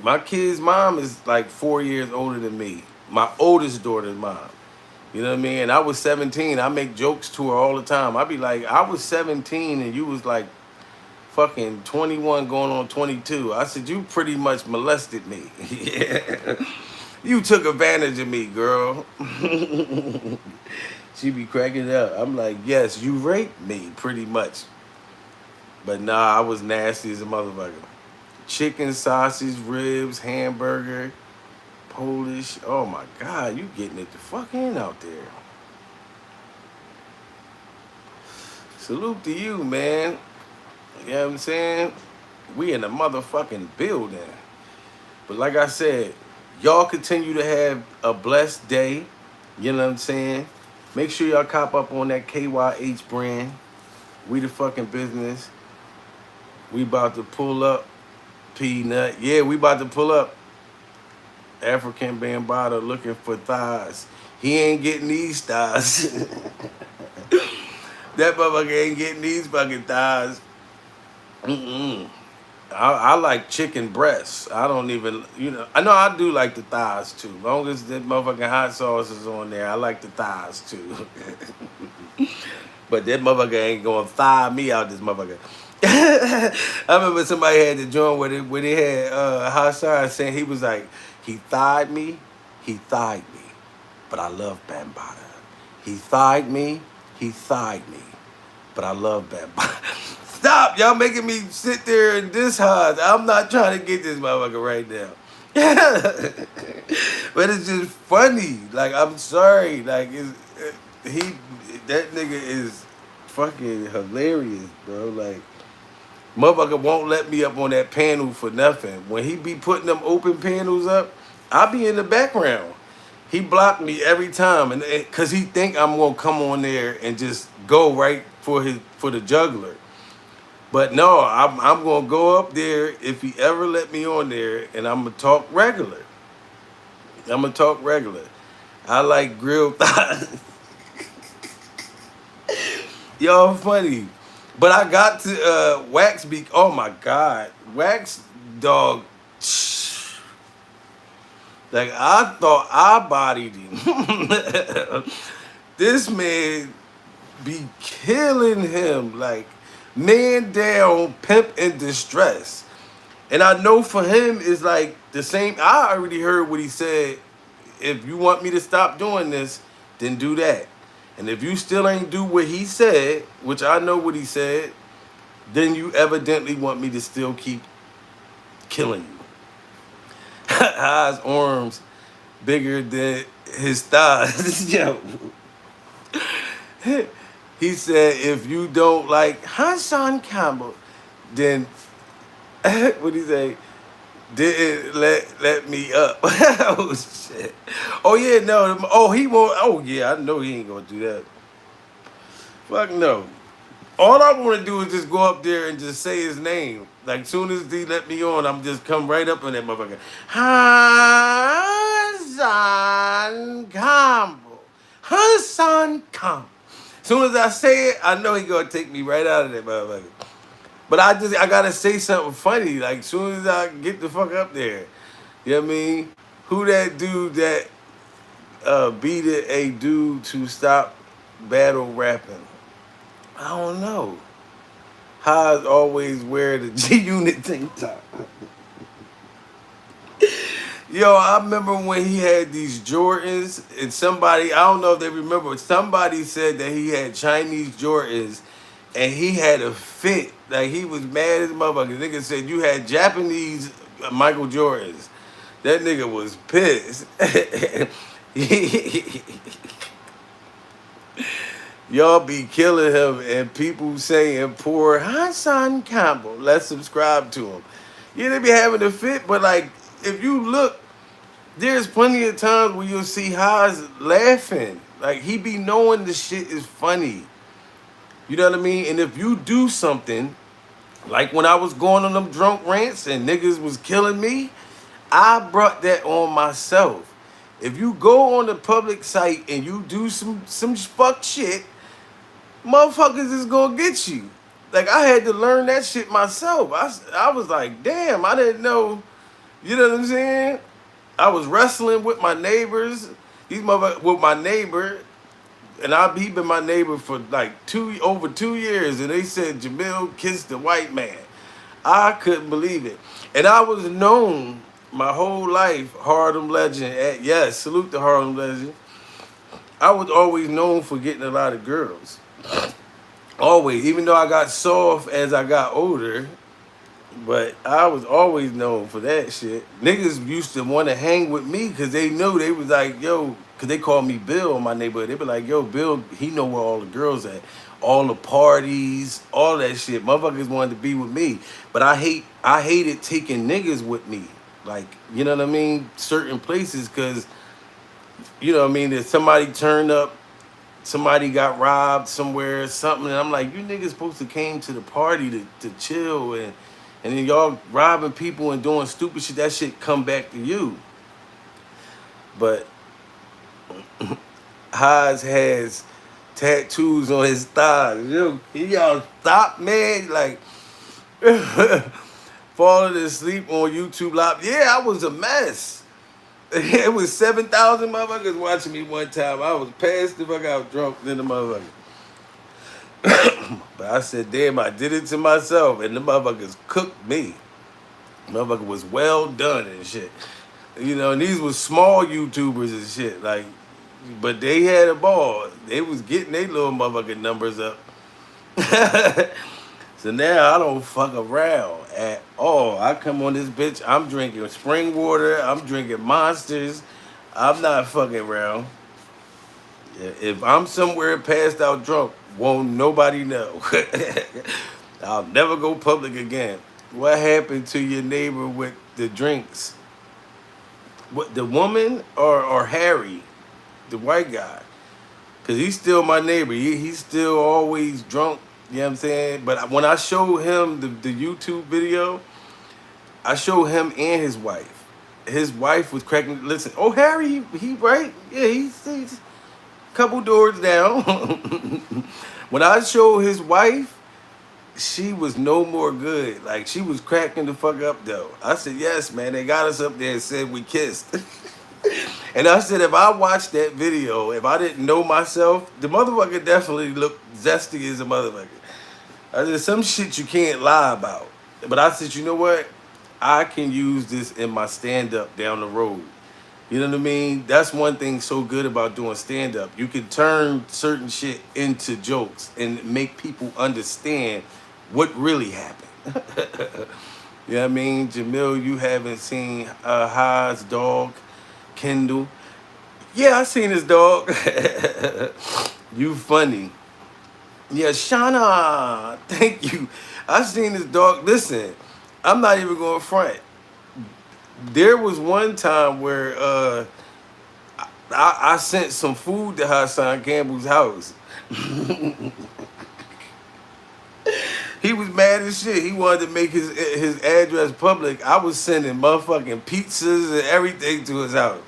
My kid's mom is like 4 years older than me. My oldest daughter's mom. You know what I mean? And I was 17. I make jokes to her all the time. I be like, I was 17 and you was like fucking 21 going on 22. I said, you pretty much molested me. Yeah. You took advantage of me, girl. She be cracking up. I'm like, yes, you raped me pretty much. But nah, I was nasty as a motherfucker. Chicken, sausage, ribs, hamburger, Polish. Oh my God, you getting it the fuck in out there. Salute to you, man. You know what I'm saying? We in the motherfucking building. But like I said, y'all continue to have a blessed day. You know what I'm saying? Make sure y'all cop up on that KYH brand. We the fucking business. We about to pull up. Peanut. Yeah, we about to pull up. African Bambaataa looking for thighs. He ain't getting these thighs. That motherfucker ain't getting these fucking thighs. Mm-mm. I like chicken breasts. I don't even, I know I do like the thighs too. As long as that motherfucking hot sauce is on there, I like the thighs too. But that motherfucker ain't gonna thigh me out this motherfucker. I remember somebody had the joint where they had Hassan saying he was like, he thighed me, but I love Bambaataa. He thighed me, but I love Bambaataa. Stop, y'all making me sit there and diss Haas. I'm not trying to get this motherfucker right now. But it's just funny. Like, I'm sorry. Like, that nigga is fucking hilarious, bro. Like, motherfucker won't let me up on that panel for nothing. When he be putting them open panels up, I be in the background. He blocked me every time, and cause he think I'm gonna come on there and just go right for the juggler. But no, I'm gonna go up there if he ever let me on there, and I'm gonna talk regular. I like grilled thighs. Y'all funny. But I got to Wax Beak. Oh my God. Wax dog. Like, I thought I bodied him. This man be killing him. Like, man down, pimp in distress. And I know for him it's like the same. I already heard what he said. If you want me to stop doing this, then do that. And if you still ain't do what he said, which I know what he said, then you evidently want me to still keep killing you. His arms bigger than his thighs. Yo. He said, if you don't like Hassan Campbell, then what he say? Didn't let me up. Oh shit. Oh yeah, no. Oh, he won't. Oh yeah, I know he ain't gonna do that. Fuck no. All I want to do is just go up there and just say his name. Like, soon as he let me on, I'm just come right up in that motherfucker. Hassan Campbell. Hassan Campbell. Soon as I say it, I know he gonna take me right out of that motherfucker. But I gotta say something funny. Like, soon as I get the fuck up there. You know what I mean? Who that dude that beat a dude to stop battle rapping? I don't know. Haas always wear the G Unit tank top. Yo, I remember when he had these Jordans, and somebody, I don't know if they remember, somebody said that he had Chinese Jordans, and he had a fit. Like, he was mad as a motherfucker. Nigga said, you had Japanese Michael Jordans. That nigga was pissed. Y'all be killing him, and people saying, poor Hassan Campbell, let's subscribe to him. Yeah, they be having a fit, but like, if you look, there's plenty of times where you'll see Haas laughing. Like, he be knowing the shit is funny. You know what I mean? And if you do something, like when I was going on them drunk rants and niggas was killing me, I brought that on myself. If you go on the public site and you do some fuck shit, motherfuckers is gonna get you. Like, I had to learn that shit myself. I was like, damn, I didn't know. You know what I'm saying? I was wrestling with my neighbors. These motherfuckers with my neighbor, and he been my neighbor for like over 2 years, and they said Jamil kissed the white man. I couldn't believe it. And I was known my whole life, Harlem Legend. Yes, salute to Harlem Legend. I was always known for getting a lot of girls. Always, even though I got soft as I got older, but I was always known for that shit. Niggas used to want to hang with me because they knew, they was like, yo, because they called me Bill in my neighborhood. They be like, yo, Bill, he know where all the girls at. All the parties, all that shit. Motherfuckers wanted to be with me. But I hated taking niggas with me. Like, you know what I mean? Certain places, because, you know what I mean, if somebody turned up, somebody got robbed somewhere, something, and I'm like, you niggas supposed to came to the party to chill, and then y'all robbing people and doing stupid shit. That shit come back to you. But Haas has tattoos on his thighs. Yo, y'all stop, man. Like, falling asleep on YouTube Live. Yeah, I was a mess. It was 7,000 motherfuckers watching me one time. I was passed the fuck out drunk than the motherfucker. But I said, damn, I did it to myself. And the motherfuckers cooked me. Motherfucker was well done and shit. You know, and these was small YouTubers and shit. Like, but they had a ball. They was getting their little motherfucking numbers up. So now I don't fuck around at all. I come on this bitch, I'm drinking spring water, I'm drinking Monsters. I'm not fucking around. If I'm somewhere passed out drunk, won't nobody know. I'll never go public again. What happened to your neighbor with the drinks? What, the woman or Harry, the white guy? Because he's still my neighbor. He's still always drunk. You know what I'm saying? But when I showed him the YouTube video, I showed him and his wife. His wife was cracking. Listen, oh, Harry, he right? Yeah, he's a couple doors down. When I showed his wife, she was no more good. Like, she was cracking the fuck up, though. I said, yes, man, they got us up there and said we kissed. And I said, if I watched that video, if I didn't know myself, the motherfucker definitely looked zesty as a motherfucker. I said, some shit you can't lie about. But I said, you know what? I can use this in my stand-up down the road. You know what I mean? That's one thing so good about doing stand-up. You can turn certain shit into jokes and make people understand what really happened. You know what I mean? Jamil, you haven't seen Haas' dog, Kendall. Yeah, I seen his dog. You funny. Yeah, Shauna, thank you. I seen his dog. Listen, I'm not even going to front. There was one time where I sent some food to Hassan Campbell's house. He was mad as shit. He wanted to make his address public. I was sending motherfucking pizzas and everything to his house.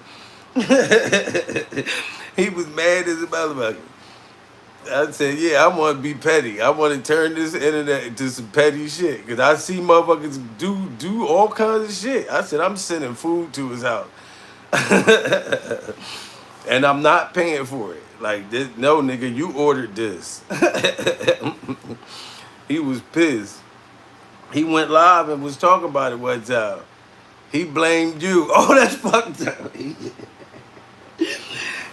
He was mad as a motherfucker. I said, yeah, I want to be petty. I want to turn this internet into some petty shit. Because I see motherfuckers do all kinds of shit. I said, I'm sending food to his house. And I'm not paying for it. Like this, no nigga, you ordered this. He was pissed. He went live and was talking about it one time. He blamed you. Oh, that's fucked up.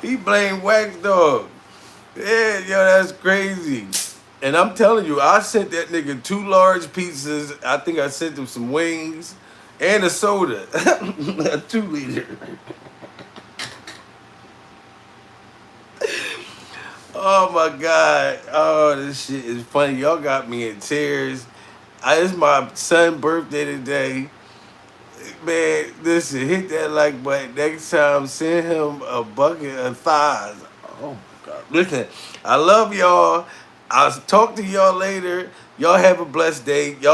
He blamed Wax Dog. Yeah, yo, that's crazy. And I'm telling you, I sent that nigga 2 large pizzas. I think I sent him some wings and a soda. A 2 liter. Oh my God. Oh, this shit is funny. Y'all got me in tears. It's my son's birthday today. Man, listen, hit that like button. Next time, send him a bucket of thighs. Oh my God. Listen, I love y'all. I'll talk to y'all later. Y'all have a blessed day. Y'all